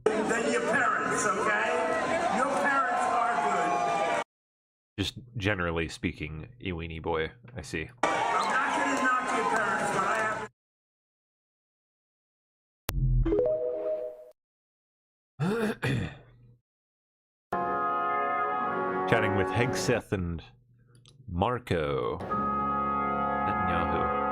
than your parents, okay? Your parents are good. Just generally speaking, a weenie boy, I see. I'm not going to knock your parents, but I have... Chatting with Hegseth and Marco Netanyahu.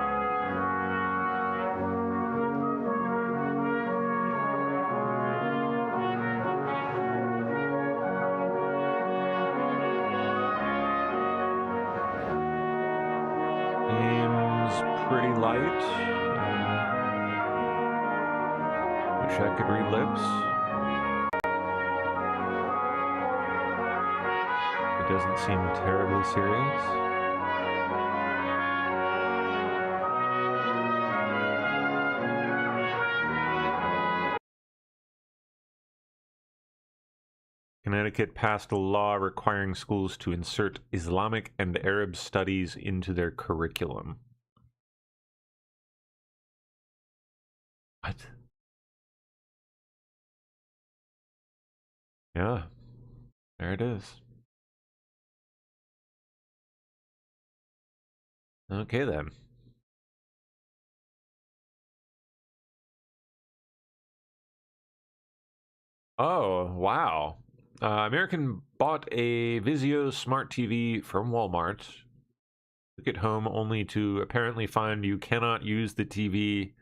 Seems pretty light. Wish I could read lips. It doesn't seem terribly serious. Connecticut passed a law requiring schools to insert Islamic and Arab studies into their curriculum. What? Yeah, there it is. Okay then. Oh, wow. American bought a Vizio smart TV from Walmart. Took it home only to apparently find you cannot use the TV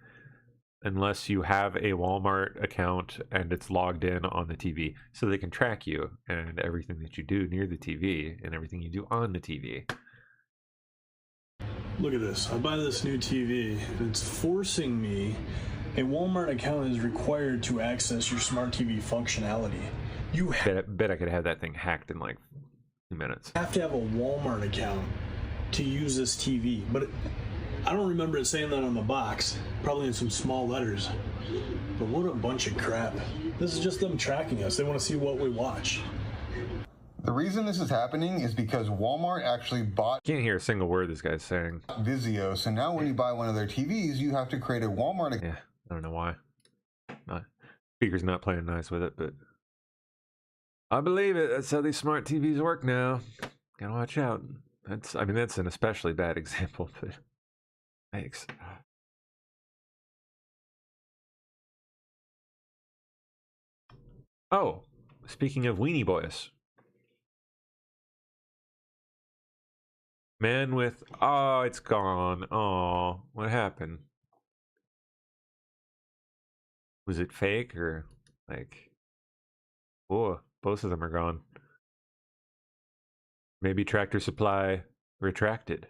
unless you have a Walmart account and it's logged in on the TV. So they can track you and everything that you do near the TV and everything you do on the TV. Look at this. I buy this new TV and it's forcing me. A Walmart account is required to access your smart TV functionality. You bet I could have that thing hacked in like 2 minutes. Have to have a Walmart account to use this TV, but I don't remember it saying that on the box. Probably in some small letters. But what a bunch of crap. This is just them tracking us. They want to see what we watch. The reason this is happening is because Walmart actually bought... Can't hear a single word this guy's saying. Vizio. So now when you buy one of their TVs, you have to create a Walmart account. Yeah, I don't know why. Speaker's not playing nice with it, but... I believe it. That's how these smart TVs work now. Gotta watch out. That's an especially bad example, but... Thanks. Oh, speaking of weenie boys. Man with... Oh, it's gone. Oh, what happened? Was it fake or like... Oh, both of them are gone. Maybe Tractor Supply retracted.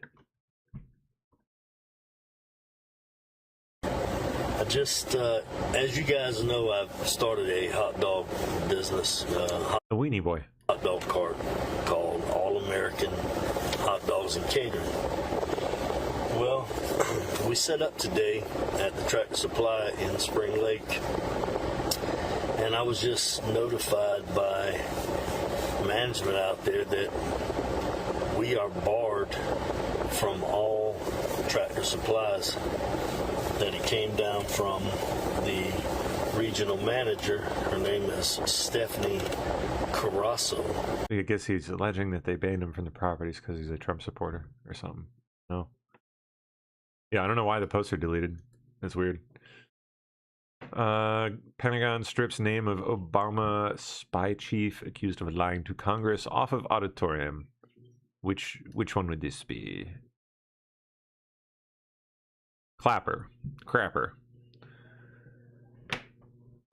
I just, as you guys know, I've started a hot dog business. A weenie boy. Hot dog cart called All American Hot Dogs and Catering. Well, we set up today at the Tractor Supply in Spring Lake, and I was just notified by management out there that we are barred from all Tractor Supplies. That it came down from the regional manager. Her name is Stephanie Carasso. I guess he's alleging that they banned him from the properties because he's a Trump supporter or something. No. Yeah, I don't know why the posts are deleted. That's weird. Pentagon strips name of Obama spy chief accused of lying to Congress off of auditorium. Which one would this be? Crapper.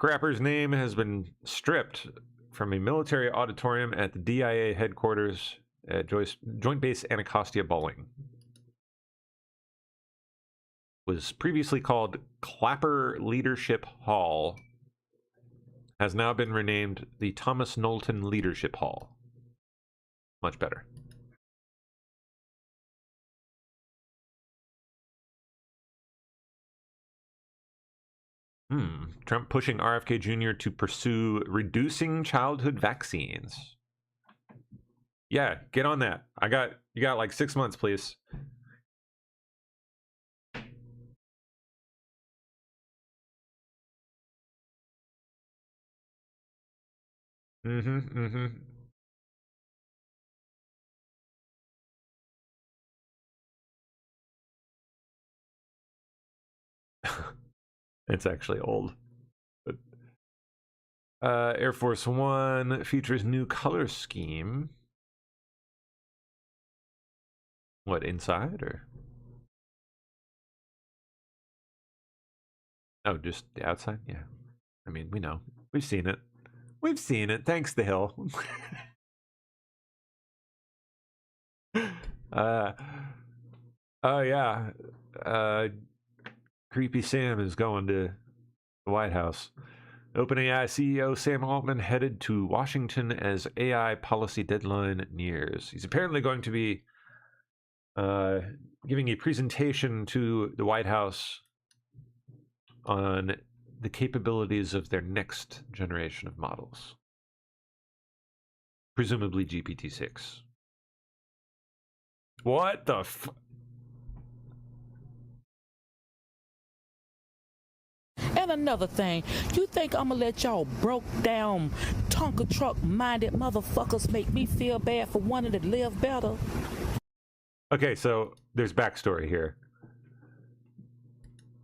Crapper's name has been stripped from a military auditorium at the DIA headquarters at Joint Base Anacostia Bowling. Was previously called Clapper Leadership Hall, has now been renamed the Thomas Knowlton Leadership Hall. Much better. Trump pushing RFK Jr. to pursue reducing childhood vaccines. Yeah, get on that. You got like 6 months, please. It's actually old. But Air Force One features new color scheme. What, inside or? Oh, just the outside? Yeah. I mean, we know. We've seen it. We've seen it. Thanks, The Hill. Oh, yeah. Creepy Sam is going to the White House. OpenAI CEO Sam Altman headed to Washington as AI policy deadline nears. He's apparently going to be giving a presentation to the White House on the capabilities of their next generation of models. Presumably GPT-6. What the And another thing, you think I'm gonna let y'all broke down Tonka truck minded motherfuckers make me feel bad for wanting to live better? Okay, so there's backstory here.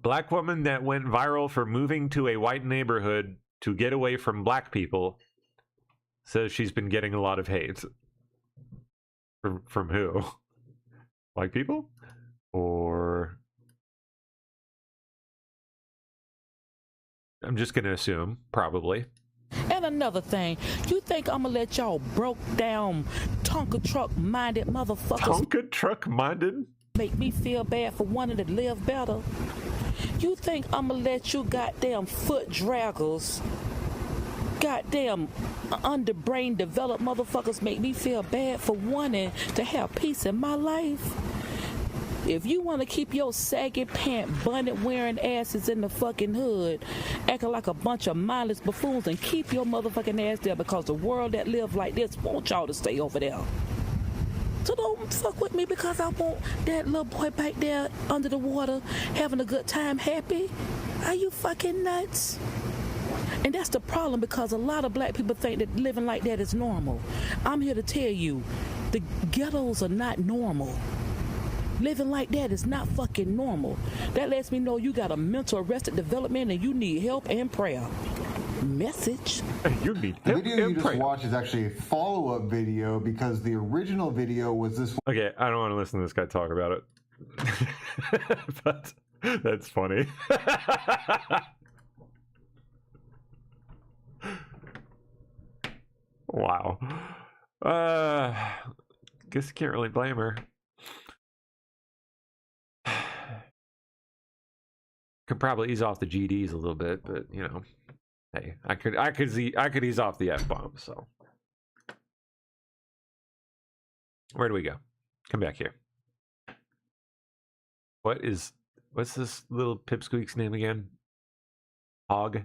Black woman that went viral for moving to a white neighborhood to get away from black people says she's been getting a lot of hate. From who? White people? Or... I'm just going to assume, probably. And another thing, you think I'm gonna let y'all broke down Tonka truck minded motherfuckers Tonka truck minded make me feel bad for wanting to live better? You think I'm gonna let you goddamn foot draggers, goddamn underbrain developed motherfuckers make me feel bad for wanting to have peace in my life? If you want to keep your saggy pant bunnet wearing asses in the fucking hood, acting like a bunch of mindless buffoons, and keep your motherfucking ass there, because the world that live like this want y'all to stay over there. So don't fuck with me because I want that little boy back there under the water having a good time happy. Are you fucking nuts? And that's the problem, because a lot of black people think that living like that is normal. I'm here to tell you, the ghettos are not normal. Living like that is not fucking normal. That lets me know you got a mental arrested development and you need help and prayer. Message. You need help. The video you just watched is actually a follow-up video, because the original video was this one. Okay, I don't want to listen to this guy talk about it. But that's funny. Wow. Guess you can't really blame her. Could probably ease off the GDs a little bit, but you know, hey, I could ease off the F-bomb. So where do we go? Come back here. What's this little pipsqueak's name again? Hog.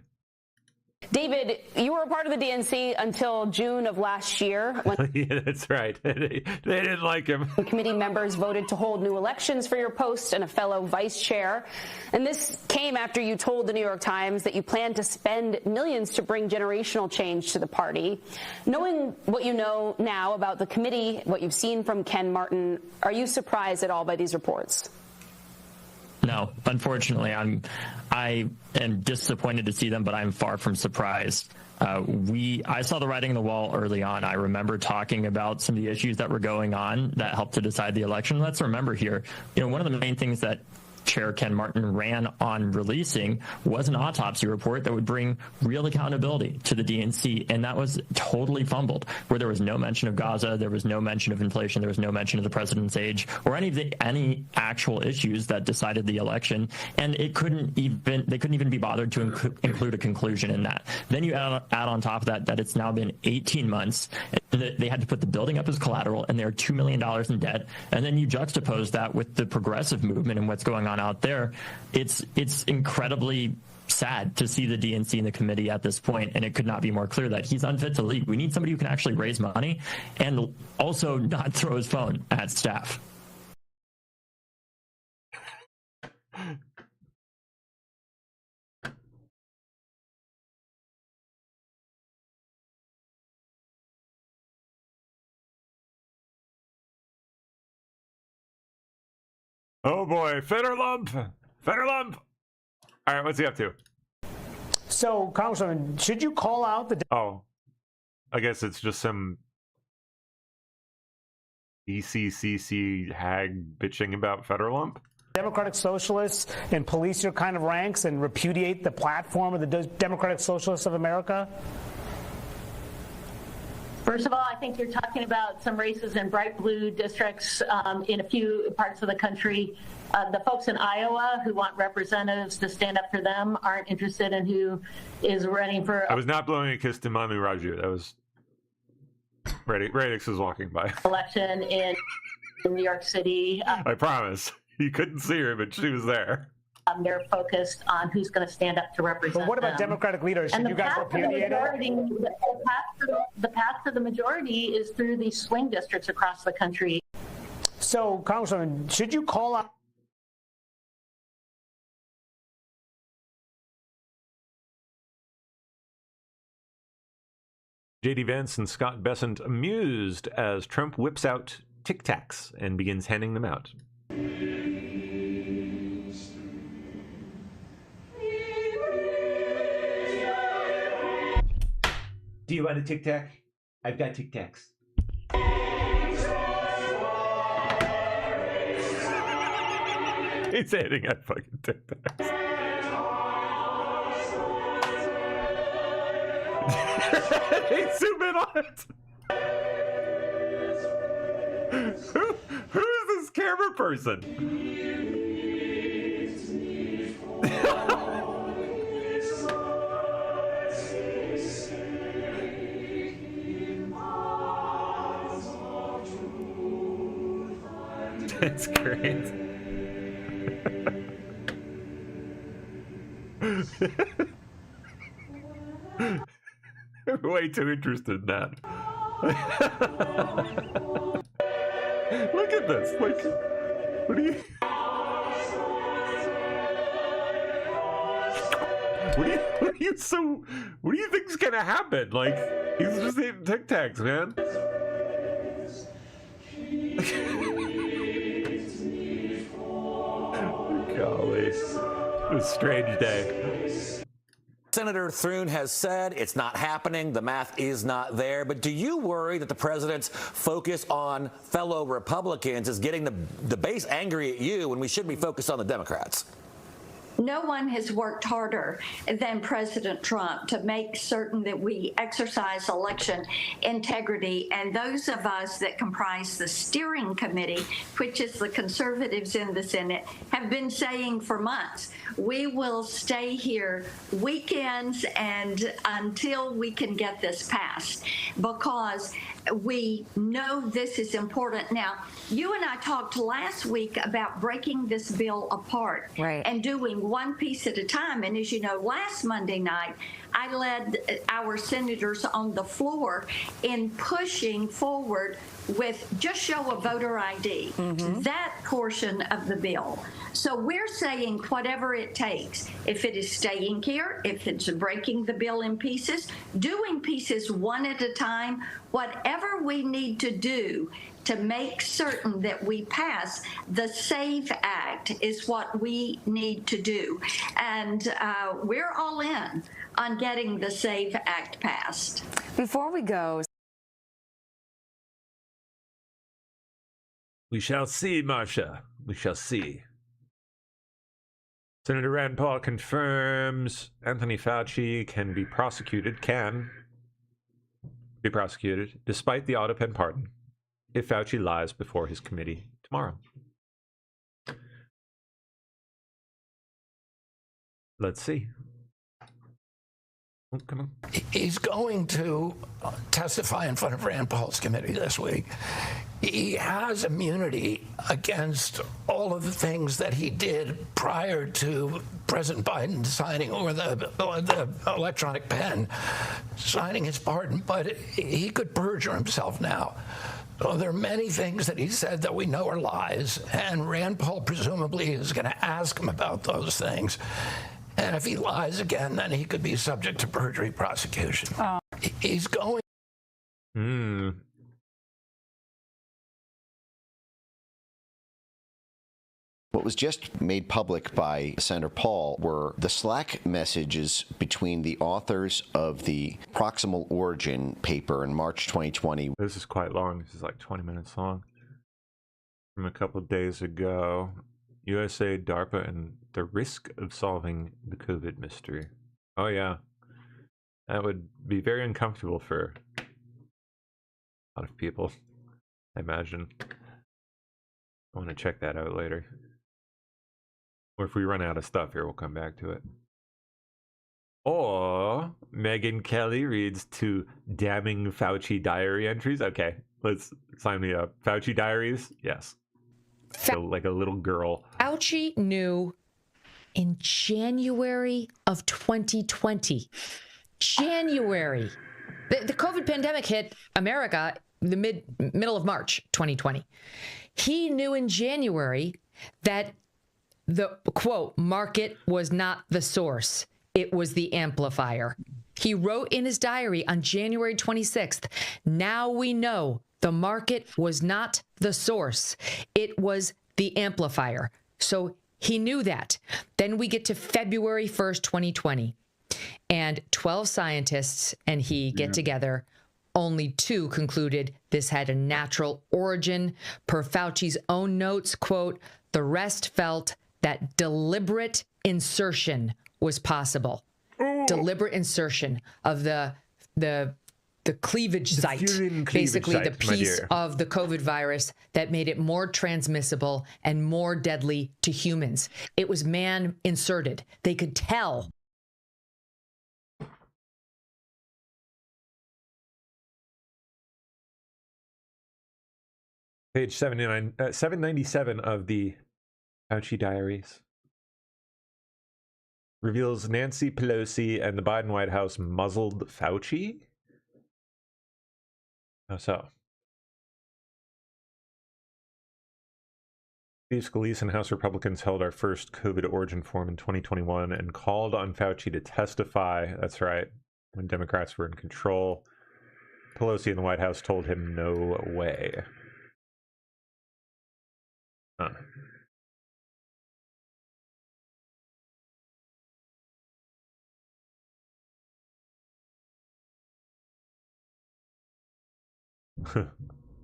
David, you were a part of the DNC until June of last year. Yeah, that's right. They didn't like him. Committee members voted to hold new elections for your post and a fellow vice chair. And this came after you told the New York Times that you plan to spend millions to bring generational change to the party. Knowing what you know now about the committee, what you've seen from Ken Martin, are you surprised at all by these reports? No, unfortunately, I am disappointed to see them, but I'm far from surprised. I saw the writing on the wall early on. I remember talking about some of the issues that were going on that helped to decide the election. Let's remember here, one of the main things that Chair Ken Martin ran on releasing was an autopsy report that would bring real accountability to the DNC, and that was totally fumbled, where there was no mention of Gaza, there was no mention of inflation, there was no mention of the president's age, or any actual issues that decided the election, and they couldn't even be bothered to include a conclusion in that. Then you add on top of that it's now been 18 months, and they had to put the building up as collateral, and they're $2 million in debt, and then you juxtapose that with the progressive movement and what's going on out there. It's incredibly sad to see the DNC and the committee at this point, and it could not be more clear that he's unfit to lead. We need somebody who can actually raise money and also not throw his phone at staff. Oh boy, Fetterlump! Fetterlump! All right, what's he up to? So, Congressman, should you call out the... Oh, I guess it's just some ECCC hag bitching about Fetterlump? Democratic Socialists and police your kind of ranks and repudiate the platform of the Democratic Socialists of America? First of all, I think you're talking about some races in bright blue districts in a few parts of the country. The folks in Iowa who want representatives to stand up for them aren't interested in who is running for... I was not blowing a kiss to Manu Raju. That was... Radix was walking by. ...election in New York City. I promise. You couldn't see her, but she was there. They're focused on who's going to stand up to represent But what about them. Democratic leaders? Should you guys repudiate it? The path for the majority is through these swing districts across the country. So, Congressman, should you call out... J.D. Vance and Scott Bessent amused as Trump whips out Tic Tacs and begins handing them out. Do you want a Tic Tac? I've got Tic Tacs. He's handing out fucking Tic Tacs. He's zoom in on it. Who is this camera person? That's great. Way too interested in that. Look at this. Like, what do you think's gonna happen? Like, he's just eating Tic Tacs, man. Golly. It was a strange day. Senator Thune has said it's not happening. The math is not there. But do you worry that the president's focus on fellow Republicans is getting the base angry at you when we should be focused on the Democrats? No one has worked harder than President Trump to make certain that we exercise election integrity. And those of us that comprise the steering committee, which is the conservatives in the Senate, have been saying for months, we will stay here weekends and until we can get this passed, because we know this is important. Now, you and I talked last week about breaking this bill apart and doing one piece at a time. And as you know, last Monday night, I led our senators on the floor in pushing forward with just show a voter ID, that portion of the bill. So we're saying whatever it takes, if it is staying here, if it's breaking the bill in pieces, doing pieces one at a time, whatever we need to do to make certain that we pass the SAVE Act is what we need to do. And we're all in on getting the SAVE Act passed. Before we go, we shall see, Marsha. We shall see. Senator Rand Paul confirms Anthony Fauci can be prosecuted despite the auto-pen pardon if Fauci lies before his committee tomorrow. Let's see. Oh, come on. He's going to testify in front of Rand Paul's committee this week. He has immunity against all of the things that he did prior to President Biden signing, or the electronic pen signing his pardon, but he could perjure himself now. So there are many things that he said that we know are lies, and Rand Paul presumably is going to ask him about those things. And if he lies again, then he could be subject to perjury prosecution. He's going. What was just made public by Senator Paul were the Slack messages between the authors of the Proximal Origin paper in March 2020. This is quite long. This is like 20 minutes long. From a couple of days ago. USA, DARPA, and the risk of solving the COVID mystery. Oh, yeah. That would be very uncomfortable for a lot of people, I imagine. I want to check that out later. Or if we run out of stuff here, we'll come back to it. Or Megyn Kelly reads 2 damning Fauci diary entries. Okay, let's sign me up. Fauci diaries? Yes. So like a little girl. Fauci knew in January of 2020. January. The COVID pandemic hit America the middle of March 2020. He knew in January that the, quote, market was not the source. It was the amplifier. He wrote in his diary on January 26th, now we know the market was not the source. It was the amplifier. So he knew that. Then we get to February 1st, 2020, and 12 scientists and he get together. Only 2 concluded this had a natural origin. Per Fauci's own notes, quote, the rest felt that deliberate insertion was possible. Deliberate insertion of the cleavage site, basically the piece of the COVID virus that made it more transmissible and more deadly to humans. It was man inserted. They could tell. Page 797 of the Fauci diaries reveals Nancy Pelosi and the Biden White House muzzled Fauci. How so? Steve Scalise and House Republicans held our first COVID origin forum in 2021 and called on Fauci to testify. That's right. When Democrats were in control, Pelosi and the White House told him no way. Huh.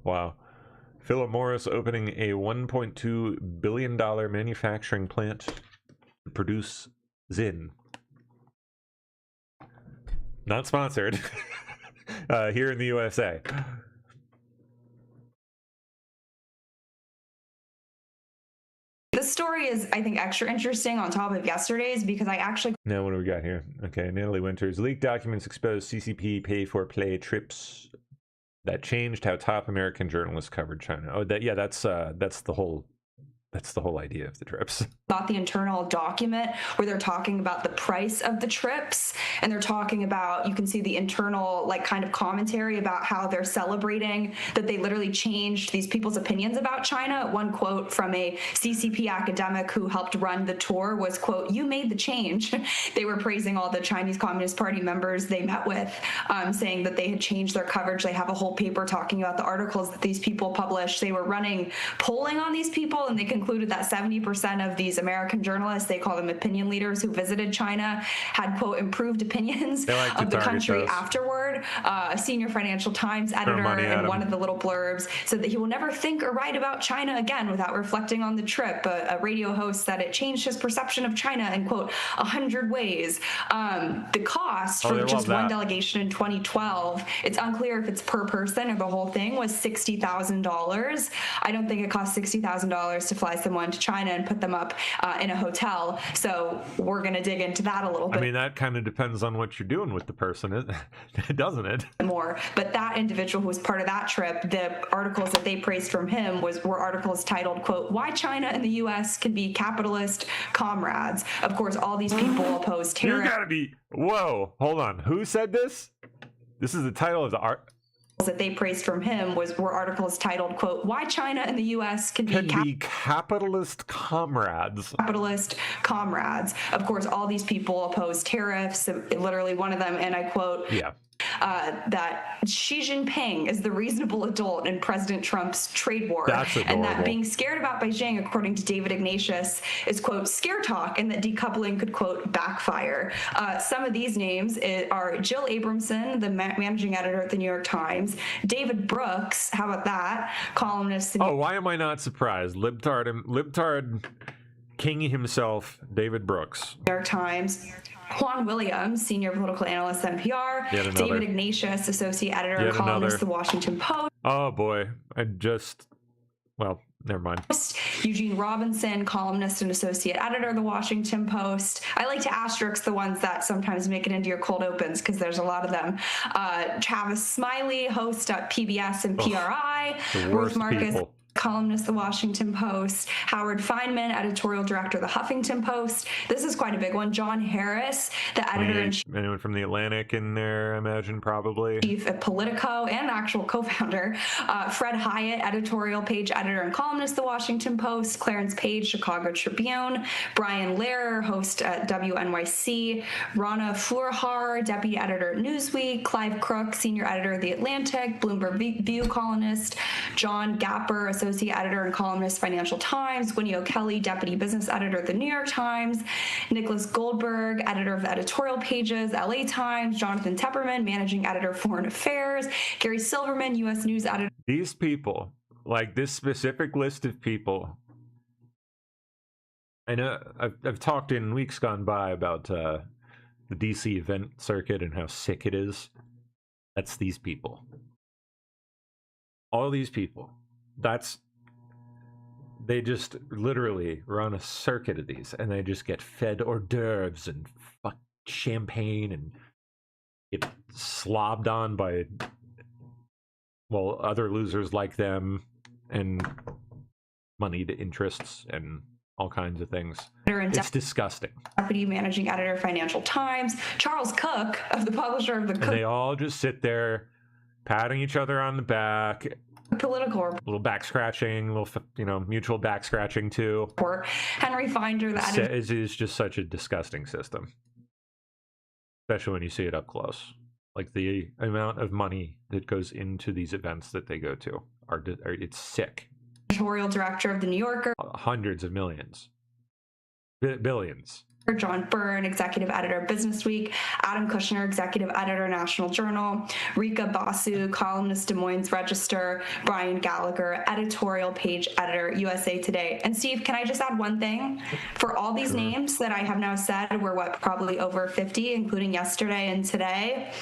Wow. Philip Morris opening a $1.2 billion manufacturing plant to produce Zyn. Not sponsored. Here in the USA. This story is, I think, extra interesting on top of yesterday's because I actually... Now, what do we got here? Okay, Natalie Winters. Leaked documents expose CCP pay-for-play trips that changed how top American journalists covered China. Oh, that's the whole idea of the trips. About the internal document where they're talking about the price of the trips, and they're talking about, you can see the internal like kind of commentary about how they're celebrating that they literally changed these people's opinions about China. One quote from a CCP academic who helped run the tour was, quote, "You made the change." They were praising all the Chinese Communist Party members they met with, saying that they had changed their coverage. They have a whole paper talking about the articles that these people published. They were running polling on these people, and they concluded that 70% of these these American journalists, they call them opinion leaders, who visited China, had, quote, improved opinions of the country afterward. A senior Financial Times editor in one of the little blurbs said that he will never think or write about China again without reflecting on the trip. A radio host said it changed his perception of China in, quote, 100 ways. The cost for just one delegation in 2012, it's unclear if it's per person or the whole thing, was $60,000. I don't think it costs $60,000 to fly someone to China and put them up in a hotel. So we're going to dig into that a little bit. I mean, that kind of depends on what you're doing with the person, doesn't it? More. But that individual who was part of that trip, the articles that they praised from him were articles titled, quote, "Why China and the U.S. Can Be Capitalist Comrades." Of course, all these people oppose tariffs. You gotta be, whoa, hold on. Who said this? This is the title of the art that they praised from him were articles titled, quote, "Why China and the U.S. Can Be Capitalist Comrades." Capitalist Comrades. Of course, all these people oppose tariffs. Literally one of them, and I quote, that Xi Jinping is the reasonable adult in President Trump's trade war. That's adorable. And that being scared about Beijing, according to David Ignatius, is, quote, scare talk, and that decoupling could, quote, backfire. Some of these names are Jill Abramson, the managing editor at the New York Times, David Brooks, how about that, columnist. Oh, why am I not surprised? Libtard king himself, David Brooks. New York Times. Juan Williams, senior political analyst, NPR. David Ignatius, associate editor and columnist, The Washington Post. Oh boy, well, never mind. Eugene Robinson, columnist and associate editor of The Washington Post. I like to asterisk the ones that sometimes make it into your cold opens because there's a lot of them. Travis Smiley, host at PBS and PRI. Ruth Marcus, columnist, The Washington Post. Howard Feynman, editorial director, The Huffington Post. This is quite a big one. John Harris, the editor-in-chief. Anyone from The Atlantic in there, I imagine, probably. Chief at Politico and actual co-founder. Fred Hyatt, editorial page editor and columnist, The Washington Post. Clarence Page, Chicago Tribune. Brian Lehrer, host at WNYC. Rana Forhar, deputy editor at Newsweek. Clive Crook, senior editor of The Atlantic. Bloomberg View columnist. John Gapper, associate editor and columnist, Financial Times. Winnie O'Kelly, deputy business editor at the New York Times. Nicholas Goldberg, editor of the editorial pages, LA Times. Jonathan Tepperman, managing editor, Foreign Affairs. Gary Silverman, U.S. News editor. These people, like this specific list of people, I know I've talked in weeks gone by about the DC event circuit and how sick it is. That's these people. All these people. They just literally run a circuit of these, and they just get fed hors d'oeuvres and champagne and get slobbed on by, well, other losers like them, and moneyed interests and all kinds of things. It's disgusting. Deputy managing editor, Financial Times. Charles Cook, of the publisher of the Cook. And they all just sit there patting each other on the back. Political little back scratching, mutual back scratching too. Henry Finder, the editor. It is just such a disgusting system, especially when you see it up close. Like the amount of money that goes into these events that they go to it's sick. Editorial director of The New Yorker. Hundreds of millions, billions. John Byrne, executive editor, Business Week. Adam Kushner, executive editor, National Journal. Rika Basu, columnist, Des Moines Register. Brian Gallagher, editorial page editor, USA Today. And Steve, can I just add one thing? For all these names that I have now said, we're probably over 50, including yesterday and today.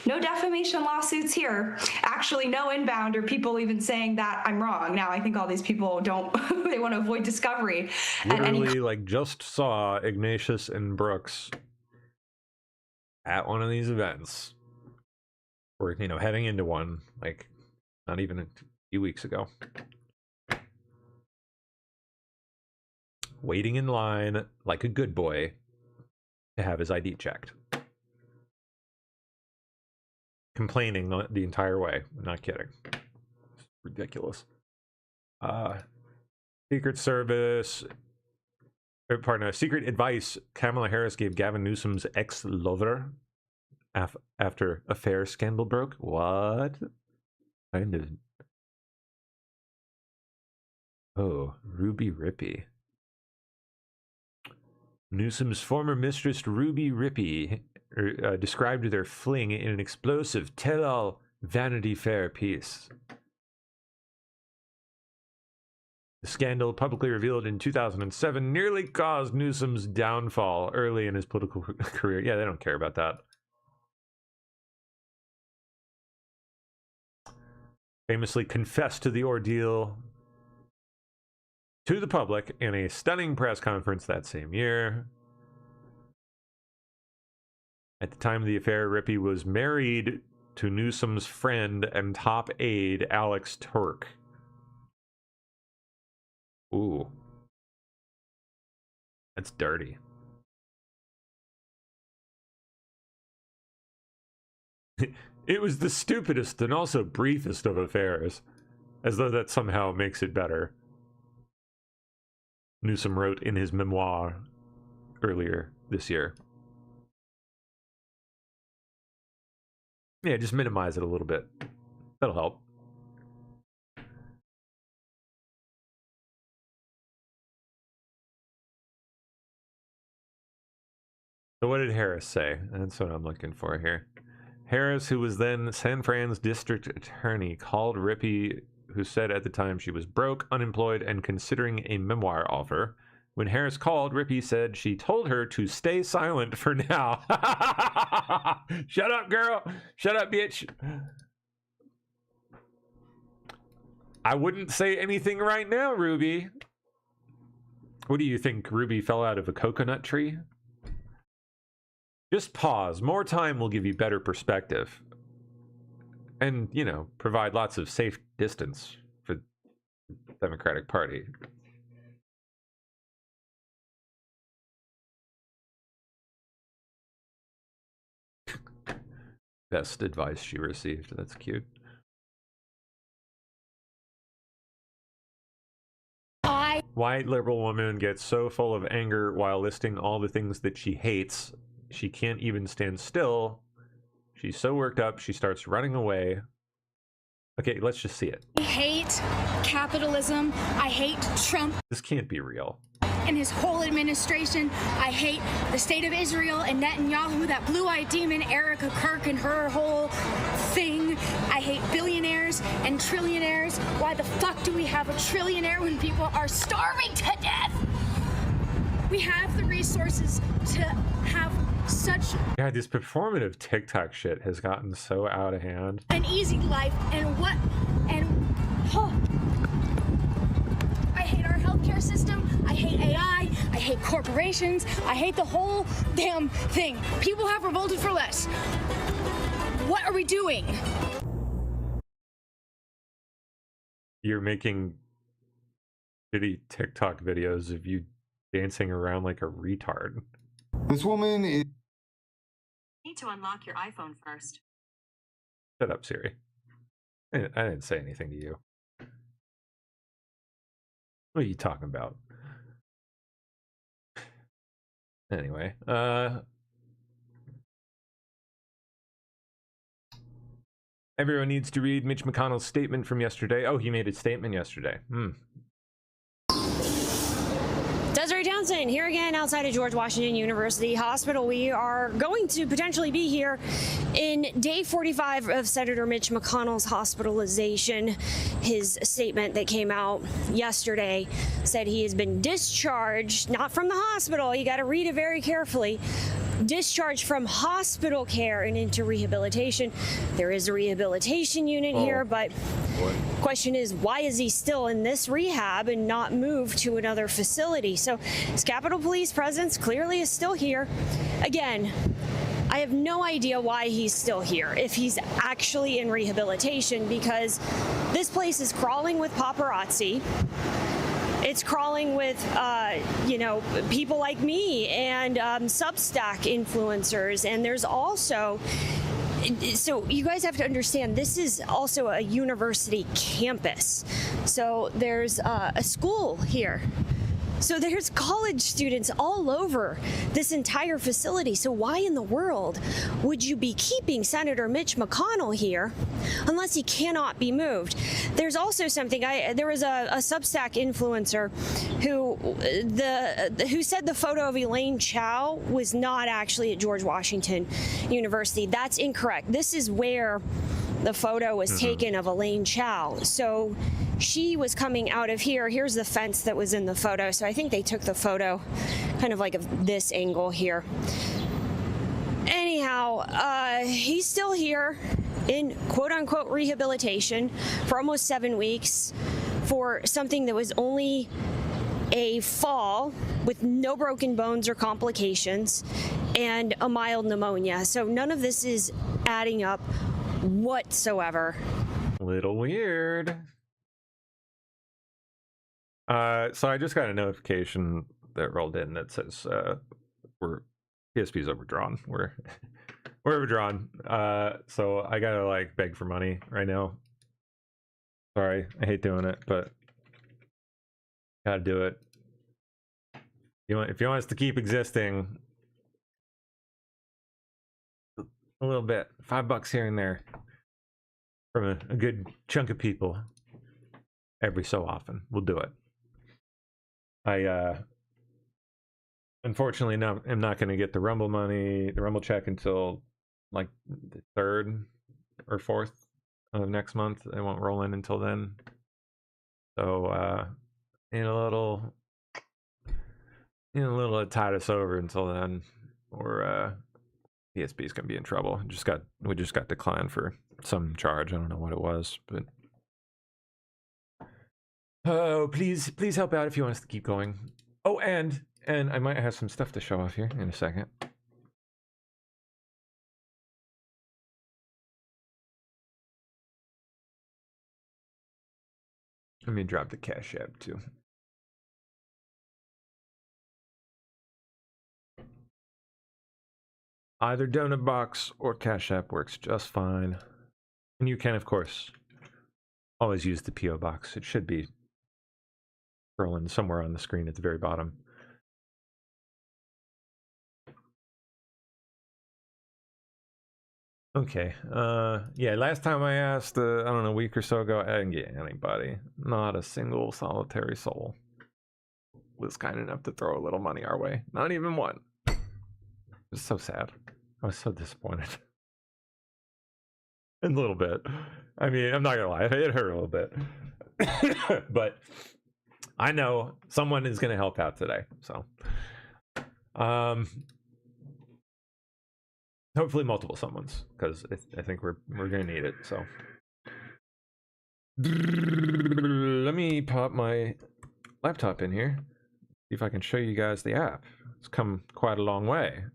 No defamation lawsuits here. Actually, no inbound or people even saying that I'm wrong. Now, I think all these people they want to avoid discovery. Literally, just saw Ignatius and Brooks at one of these events. Or, heading into one, not even a few weeks ago. Waiting in line like a good boy to have his ID checked. Complaining the entire way. I'm not kidding. It's ridiculous. Secret advice Kamala Harris gave Gavin Newsom's ex-lover after affair scandal broke. What? Kind of. Oh, Ruby Rippey. Newsom's former mistress, Ruby Rippey, described their fling in an explosive tell-all Vanity Fair piece. The scandal, publicly revealed in 2007, nearly caused Newsom's downfall early in his political career. Yeah, they don't care about that. Famously confessed to the ordeal to the public in a stunning press conference that same year. At the time of the affair, Rippey was married to Newsom's friend and top aide, Alex Turk. Ooh. That's dirty. It was the stupidest and also briefest of affairs, as though that somehow makes it better. Newsom wrote in his memoir earlier this year. Yeah, just minimize it a little bit. That'll help. So what did Harris say? That's what I'm looking for here. Harris, who was then San Fran's district attorney, called Rippey, who said at the time she was broke, unemployed, and considering a memoir offer. When Harris called, Rippey said she told her to stay silent for now. Shut up, girl. Shut up, bitch. I wouldn't say anything right now, Ruby. What do you think? Ruby fell out of a coconut tree? Just pause. More time will give you better perspective. And, you know, provide lots of safe distance for the Democratic Party. Best advice she received. That's cute. White liberal woman gets so full of anger while listing all the things that she hates, she can't even stand still. She's so worked up, she starts running away. Okay, let's just see it. I hate capitalism. I hate Trump This can't be real. and his whole administration. I hate the state of Israel and Netanyahu, that blue-eyed demon, Erica Kirk, and her whole thing. I hate billionaires and trillionaires. Why the fuck do we have a trillionaire when people are starving to death? We have the resources to have such God, this performative TikTok shit has gotten so out of hand. an easy life, and I hate our healthcare system. I hate AI. I hate corporations. I hate the whole damn thing. People have revolted for less. What are we doing? You're making shitty TikTok videos of you dancing around like a retard. This woman is... Need to unlock your iPhone first. Shut up, Siri. I didn't say anything to you. What are you talking about? Anyway, everyone needs to read Mitch McConnell's statement from yesterday. Oh, he made a statement yesterday. Desiree Townsend here again outside of George Washington University Hospital. We are going to potentially be here in day 45 of Senator Mitch McConnell's hospitalization. His statement that came out yesterday said he has been discharged, not from the hospital, you got to read it very carefully, discharged from hospital care and into rehabilitation. There is a rehabilitation unit here, but the question is, why is he still in this rehab and not moved to another facility? So his Capitol Police presence clearly is still here. Again, I have no idea why he's still here, if he's actually in rehabilitation, because this place is crawling with paparazzi. It's crawling with, people like me and Substack influencers. And there's also, so you guys have to understand, this is also a university campus. So there's a school here. So there's college students all over this entire facility. So why in the world would you be keeping Senator Mitch McConnell here unless he cannot be moved? There's also something, there was a Substack influencer who said the photo of Elaine Chao was not actually at George Washington University. That's incorrect. This is where the photo was taken of Elaine Chao. So she was coming out of here. Here's the fence that was in the photo. So I think they took the photo kind of like of this angle here. Anyhow, he's still here in quote unquote rehabilitation for almost 7 weeks for something that was only a fall with no broken bones or complications and a mild pneumonia. So none of this is adding up whatsoever. Little weird. So I just got a notification that rolled in that says PSP's overdrawn. We're overdrawn. So I gotta like beg for money right now. Sorry, I hate doing it, but gotta do it. If you want us to keep existing, a little bit, $5 here and there from a good chunk of people every so often, we'll do it. I unfortunately am not going to get the Rumble money, the Rumble check until like the 3rd or 4th of next month. It won't roll in until then. So in a little to tide us over until then, or PSP is going to be in trouble. We just got declined for some charge. I don't know what it was, but oh, please help out if you want us to keep going. Oh, and I might have some stuff to show off here in a second. Let me drop the Cash App too. Either Donut Box or Cash App works just fine. And you can, of course, always use the P.O. Box. It should be scrolling somewhere on the screen at the very bottom. Okay. Yeah, last time I asked, I don't know, a week or so ago, I didn't get anybody. Not a single solitary soul was kind enough to throw a little money our way. Not even one. It was so sad. I was so disappointed. A little bit. I mean, I'm not gonna lie, it hurt a little bit. But I know someone is gonna help out today. So hopefully multiple someones, because I think we're gonna need it. So let me pop my laptop in here, see if I can show you guys the app. It's come quite a long way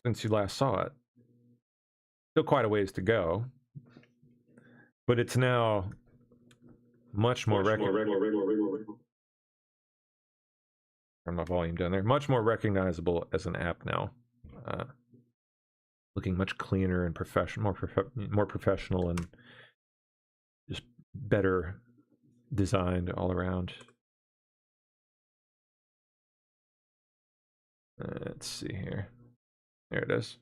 since you last saw it. Still quite a ways to go, but it's now much more Turn my volume down there. Much more recognizable as an app now. Looking much cleaner and more professional, and just better designed all around. Let's see here. There it is.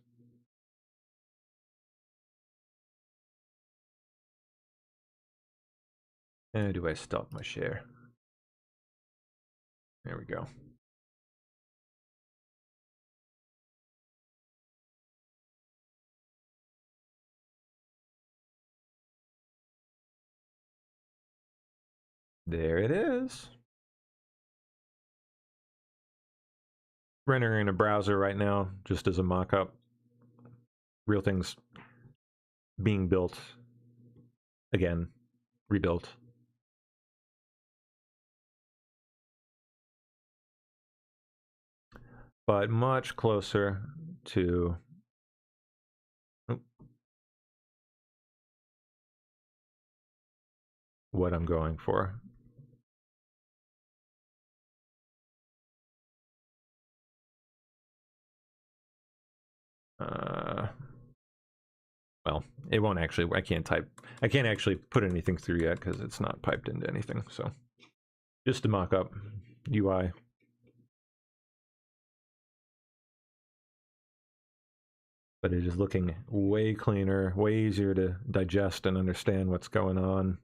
And do I stop my share? There we go. There it is. Rendering in a browser right now, just as a mock-up. Real things being built. Again, rebuilt. But much closer to what I'm going for. Well, it won't actually, I can't actually put anything through yet because it's not piped into anything. So just to mock up, UI. But it is looking way cleaner, way easier to digest and understand what's going on.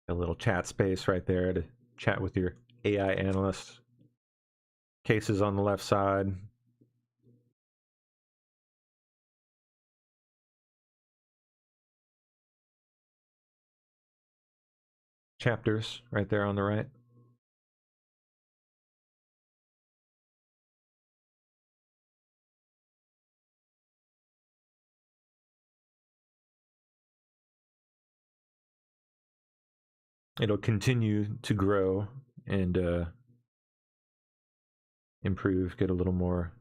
A little chat space right there to chat with your AI analyst. Cases on the left side. Chapters right there on the right. It'll continue to grow and improve, get a little more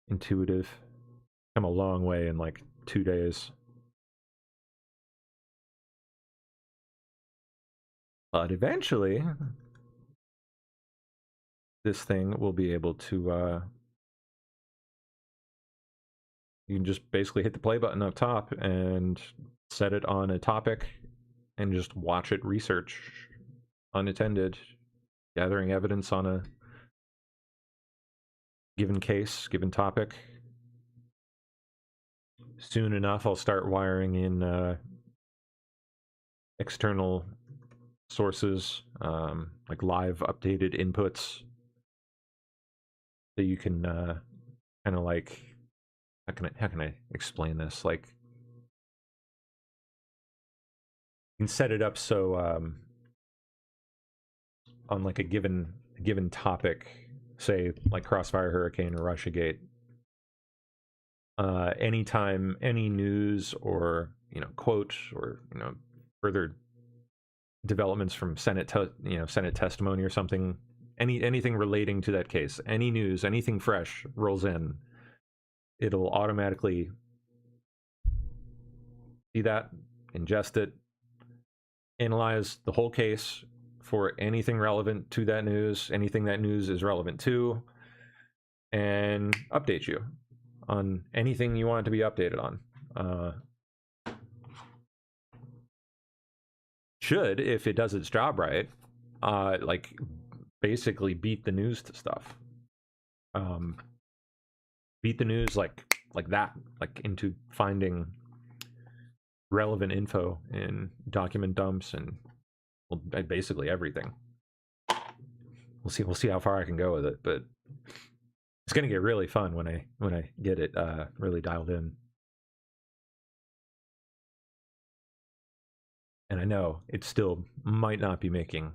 intuitive. Come a long way in like 2 days. But eventually, this thing will be able to, you can just basically hit the play button up top and set it on a topic and just watch it research unattended, gathering evidence on a given case, given topic. Soon enough, I'll start wiring in external sources, like live updated inputs that you can kind of like, how can I explain this? Like, you can set it up so on like a given topic, say like Crossfire Hurricane or Russiagate, anytime any news or quote or further developments from Senate testimony or something, anything relating to that case, any news, anything fresh rolls in, it'll automatically see that, ingest it, analyze the whole case for anything relevant to that news, anything that news is relevant to, and update you on anything you want it to be updated on. Should, if it does its job right, like basically beat the news to stuff. Beat the news like that, like into finding relevant info in document dumps and basically everything. We'll see how far I can go with it, but it's gonna get really fun when I get it really dialed in. And I know it still might not be making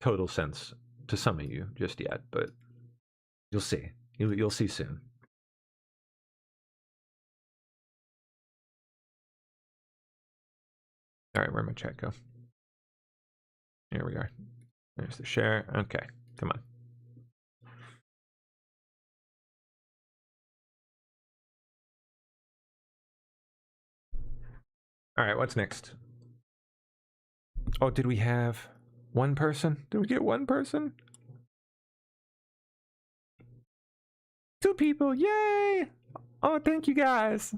total sense to some of you just yet, but you'll see. You'll see soon. All right, where'd my chat go? Here we are. There's the share. Okay, come on. All right, what's next? Oh, did we have one person? Did we get one person? 2 people, yay! Oh, thank you guys.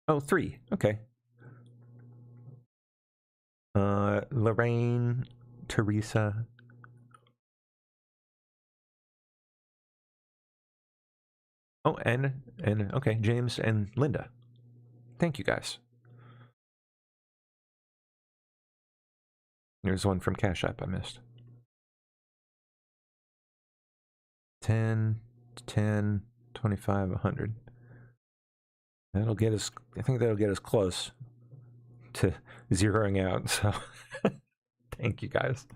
Oh, 3, okay. Lorraine, Teresa. Oh, and okay, James and Linda. Thank you guys. There's one from Cash App I missed. 10, 25, 100. That'll get us, I think that'll get us close to zeroing out, so thank you guys.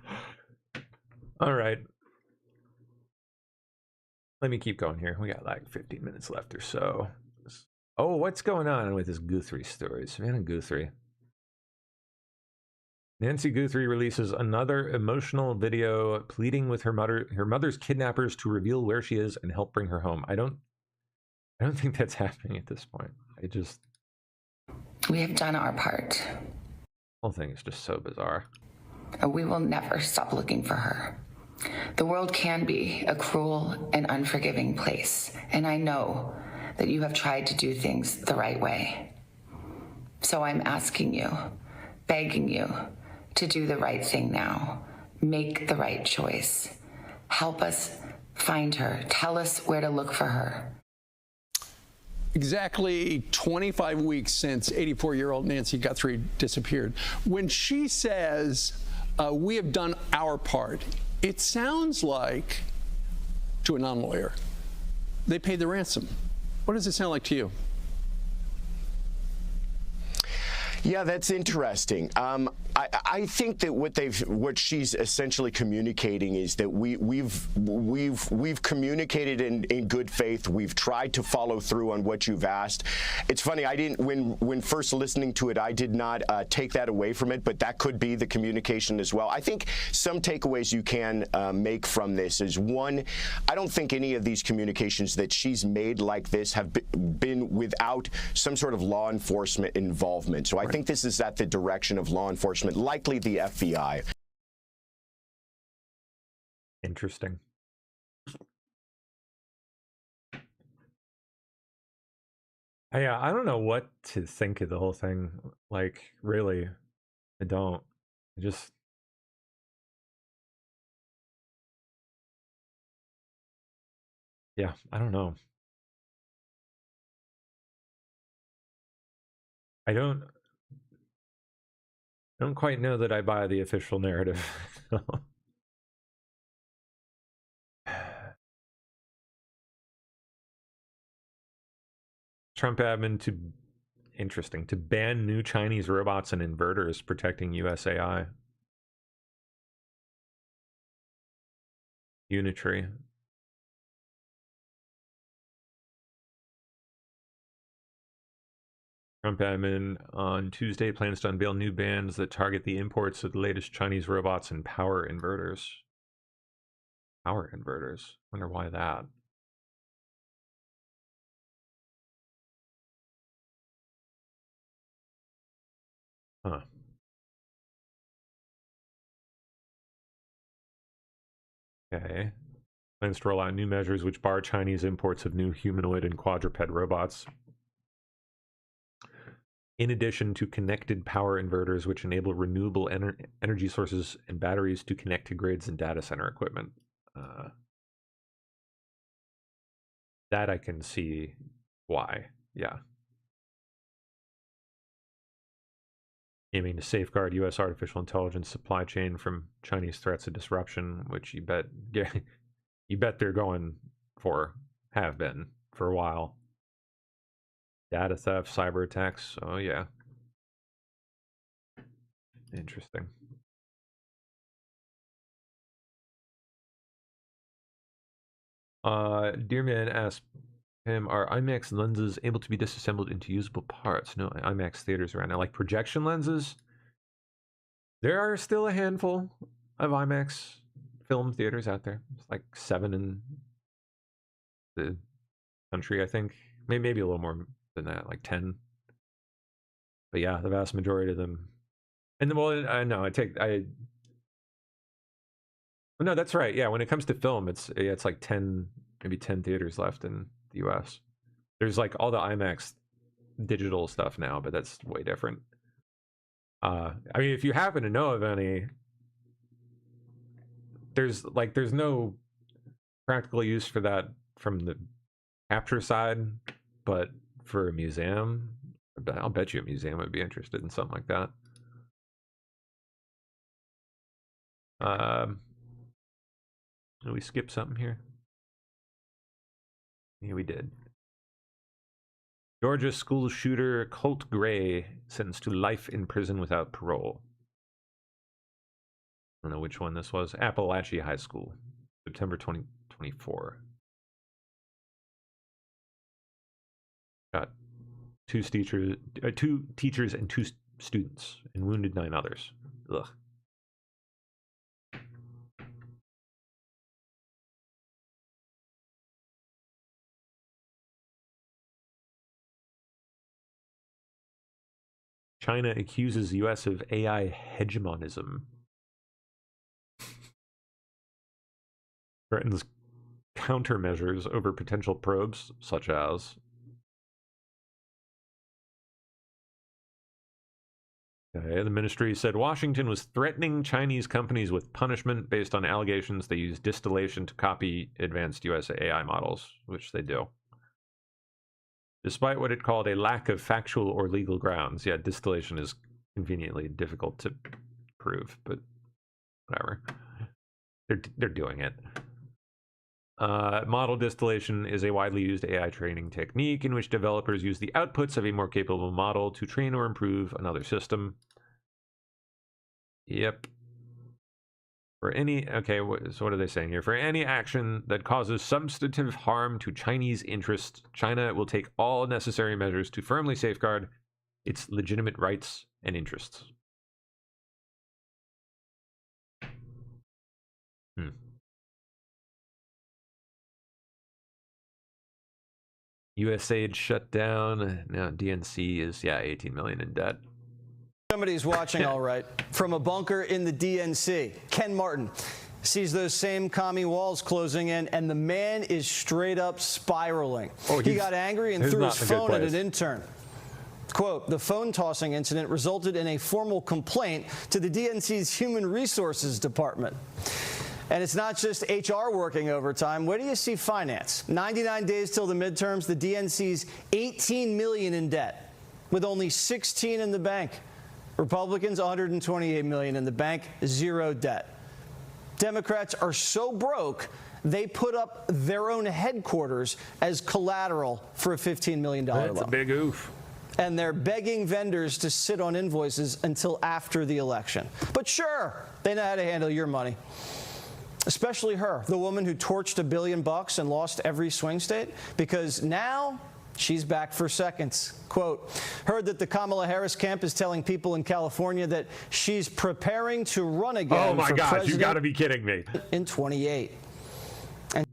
All right. Let me keep going here. We got like 15 minutes left or so. Oh, what's going on with this Guthrie story? Savannah Guthrie. Nancy Guthrie releases another emotional video pleading with her mother's kidnappers to reveal where she is and help bring her home. I don't think that's happening at this point. We have done our part. The whole thing is just so bizarre. We will never stop looking for her. The world can be a cruel and unforgiving place, and I know that you have tried to do things the right way. So I'm asking you, begging you, to do the right thing now. Make the right choice. Help us find her. Tell us where to look for her. Exactly 25 weeks since 84-year-old Nancy Guthrie disappeared. When she says, we have done our part, it sounds like, to a non-lawyer, they paid the ransom. What does it sound like to you? Yeah, that's interesting. I think that what she's essentially communicating is that we've communicated in good faith. We've tried to follow through on what you've asked. It's funny, I didn't when first listening to it, I did not take that away from it, but that could be the communication as well. I think some takeaways you can make from this is, one, I don't think any of these communications that she's made like this have been without some sort of law enforcement involvement. So I think this is at the direction of law enforcement, likely the FBI. Interesting. I don't know what to think of the whole thing. Like, really, I don't. I just... Yeah, I don't know. I don't quite know that I buy the official narrative. Trump admin to ban new Chinese robots and inverters protecting USAI. Unitree. Trump admin on Tuesday plans to unveil new bans that target the imports of the latest Chinese robots and power inverters. Power inverters? Wonder why that. Huh. Okay. Plans to roll out new measures which bar Chinese imports of new humanoid and quadruped robots, in addition to connected power inverters, which enable renewable energy sources and batteries to connect to grids and data center equipment. That I can see why, yeah. Aiming to safeguard U.S. artificial intelligence supply chain from Chinese threats of disruption, which you bet they're going for, have been for a while. Data theft, cyber attacks. Oh, yeah. Interesting. Dearman asked him, are IMAX lenses able to be disassembled into usable parts? No IMAX theaters around now. Like projection lenses, there are still a handful of IMAX film theaters out there. It's like 7 in the country, I think. Maybe a little more than that, like 10. But yeah, the vast majority of them. And well, I know no, that's right. Yeah, when it comes to film, it's like 10, maybe 10 theaters left in the US. There's like all the IMAX digital stuff now, but that's way different. I mean, if you happen to know of any, there's no practical use for that from the capture side, but for a museum, I'll bet you a museum would be interested in something like that. Did we skip something here? Yeah, we did. Georgia school shooter Colt Gray sentenced to life in prison without parole. I don't know which one this was. Appalachia High School, September 2024. Got two teachers and 2 students, and wounded 9 others. Ugh. China accuses U.S. of AI hegemonism. Threatens countermeasures over potential probes, such as Okay, the ministry said Washington was threatening Chinese companies with punishment based on allegations they use distillation to copy advanced US AI models, which they do. Despite what it called a lack of factual or legal grounds. Yeah, distillation is conveniently difficult to prove, but whatever. They're doing it. Model distillation is a widely used AI training technique in which developers use the outputs of a more capable model to train or improve another system. Yep. Okay, so what are they saying here? For any action that causes substantive harm to Chinese interests, China will take all necessary measures to firmly safeguard its legitimate rights and interests. USAID shut down. Now DNC is 18 million in debt. Somebody's watching all right. From a bunker in the DNC, Ken Martin sees those same commie walls closing in, and the man is straight up spiraling. He got angry and threw his phone at an intern. Quote, the phone tossing incident resulted in a formal complaint to the DNC's Human Resources Department. And it's not just HR working overtime. Where do you see finance? 99 days till the midterms, the DNC's $18 million in debt, with only 16 in the bank. Republicans, $128 million in the bank, zero debt. Democrats are so broke, they put up their own headquarters as collateral for a $15 million loan. That's a big oof. And they're begging vendors to sit on invoices until after the election. But sure, they know how to handle your money. Especially her, the woman who torched $1 billion and lost every swing state, because now she's back for seconds. Quote, heard that the Kamala Harris camp is telling people in California that she's preparing to run again. Oh my gosh, you got to be kidding me. In 28. And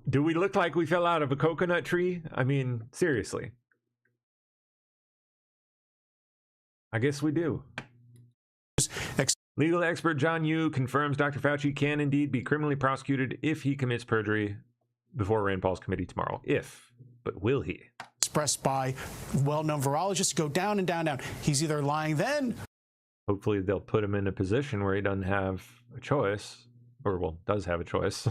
do we look like we fell out of a coconut tree? I mean, seriously. I guess we do. Legal expert John Yoo confirms Dr. Fauci can indeed be criminally prosecuted if he commits perjury before Rand Paul's committee tomorrow. If, but will he? Expressed by well-known virologists go down and down, down. He's either lying then. Hopefully they'll put him in a position where he doesn't have a choice, or well, does have a choice.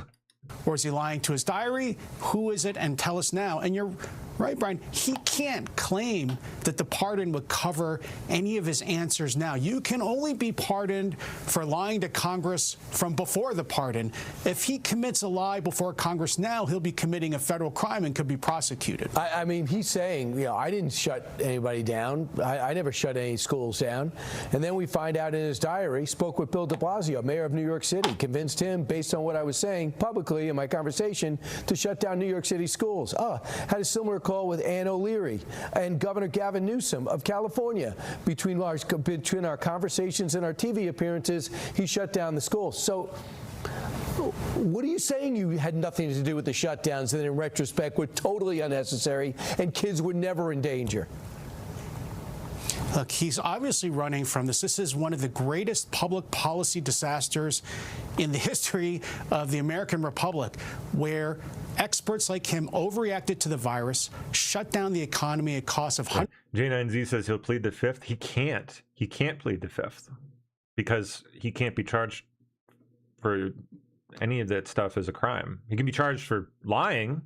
Or is he lying to his diary? Who is it? And tell us now. And you're right, Brian. He can't claim that the pardon would cover any of his answers now. You can only be pardoned for lying to Congress from before the pardon. If he commits a lie before Congress now, he'll be committing a federal crime and could be prosecuted. I mean, he's saying, I didn't shut anybody down. I never shut any schools down. And then we find out in his diary, spoke with Bill de Blasio, mayor of New York City, convinced him, based on what I was saying publicly in my conversation, to shut down New York City schools. Had a similar call with Ann O'Leary and Governor Gavin Newsom of California. Between our conversations and our TV appearances, he shut down the schools. So what are you saying? You had nothing to do with the shutdowns that in retrospect were totally unnecessary and kids were never in danger? Look, he's obviously running from this. This is one of the greatest public policy disasters in the history of the American Republic, where experts like him overreacted to the virus, shut down the economy at cost of hundreds. J9Z says he'll plead the fifth. He can't. He can't plead the fifth because he can't be charged for any of that stuff as a crime. He can be charged for lying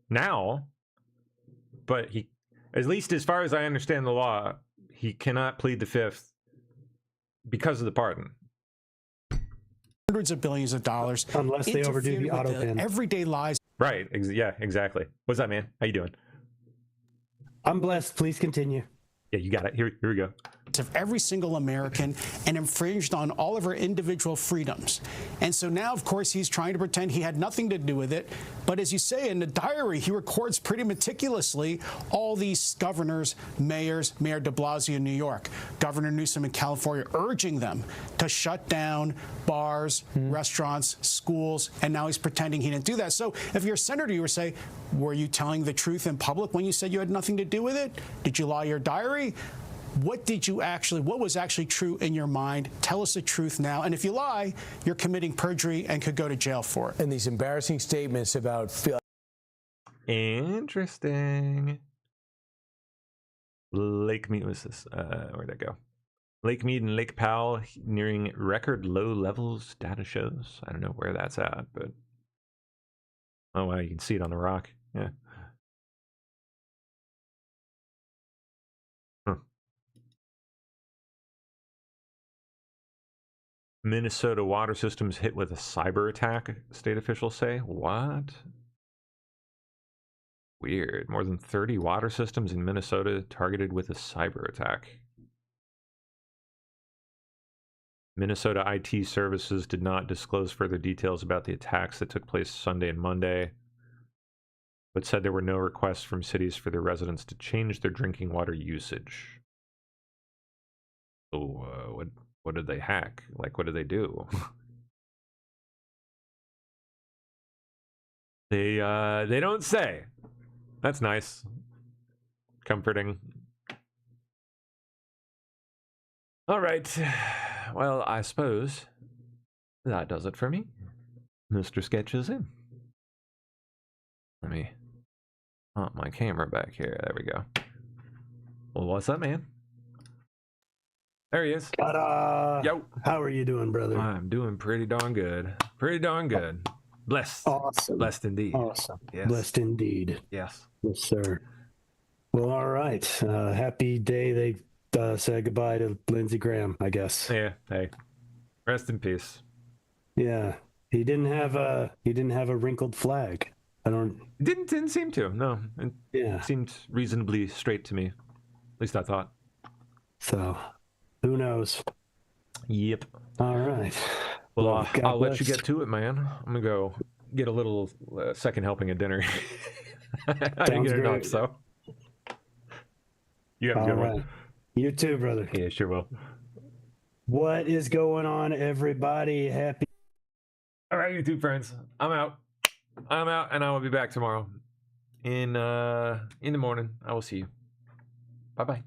now, but he, at least as far as I understand the law, he cannot plead the fifth because of the pardon. Hundreds of billions of dollars. Unless they overdo the auto pen. Everyday lies. Right. Yeah, exactly. What's up, man? How you doing? I'm blessed. Please continue. Yeah, you got it. Here we go. Of every single American and infringed on all of our individual freedoms. And so now, of course, he's trying to pretend he had nothing to do with it. But as you say, in the diary, he records pretty meticulously all these governors, mayors, Mayor de Blasio in New York, Governor Newsom in California, urging them to shut down bars, restaurants, schools, and now he's pretending he didn't do that. So if you're a senator, you would say, were you telling the truth in public when you said you had nothing to do with it? Did you lie your diary? What was actually true in your mind? Tell us the truth now. And if you lie, you're committing perjury and could go to jail for it. And these embarrassing statements about... Interesting. Lake Mead was this? Where'd that go? Lake Mead and Lake Powell nearing record low levels, data shows. I don't know where that's at, but oh wow, you can see it on the rock. Yeah. Huh. Minnesota water systems hit with a cyber attack, state officials say. What? Weird. More than 30 water systems in Minnesota targeted with a cyber attack. Minnesota IT services did not disclose further details about the attacks that took place Sunday and Monday, but said there were no requests from cities for their residents to change their drinking water usage. So, what did they hack? Like, what did they do? They don't say. That's nice. Comforting. All right. Well, I suppose that does it for me. Mr. Sketch is in. Let me pop my camera back here. There we go. Well, what's up, man? There he is. Ta-da! Yo. How are you doing, brother? I'm doing pretty darn good. Pretty darn good. Blessed. Awesome. Blessed indeed. Awesome. Yes. Blessed indeed. Yes. Yes, sir. Well, all right. Happy day they said goodbye to Lindsey Graham, I guess. Yeah. Hey. Rest in peace. Yeah. He didn't have a wrinkled flag. I don't. Didn't seem to. No. Yeah. Seemed reasonably straight to me. At least I thought. So, who knows? Yep. All right. Well, I'll let you bless. get to it, man. I'm gonna go get a little second helping of dinner. I didn't Sounds get enough, great. so. You have a All good right. one. You too, brother. Yeah, sure will. What is going on, everybody? Happy. All right, YouTube friends. I'm out, and I will be back tomorrow in the morning. I will see you. Bye bye.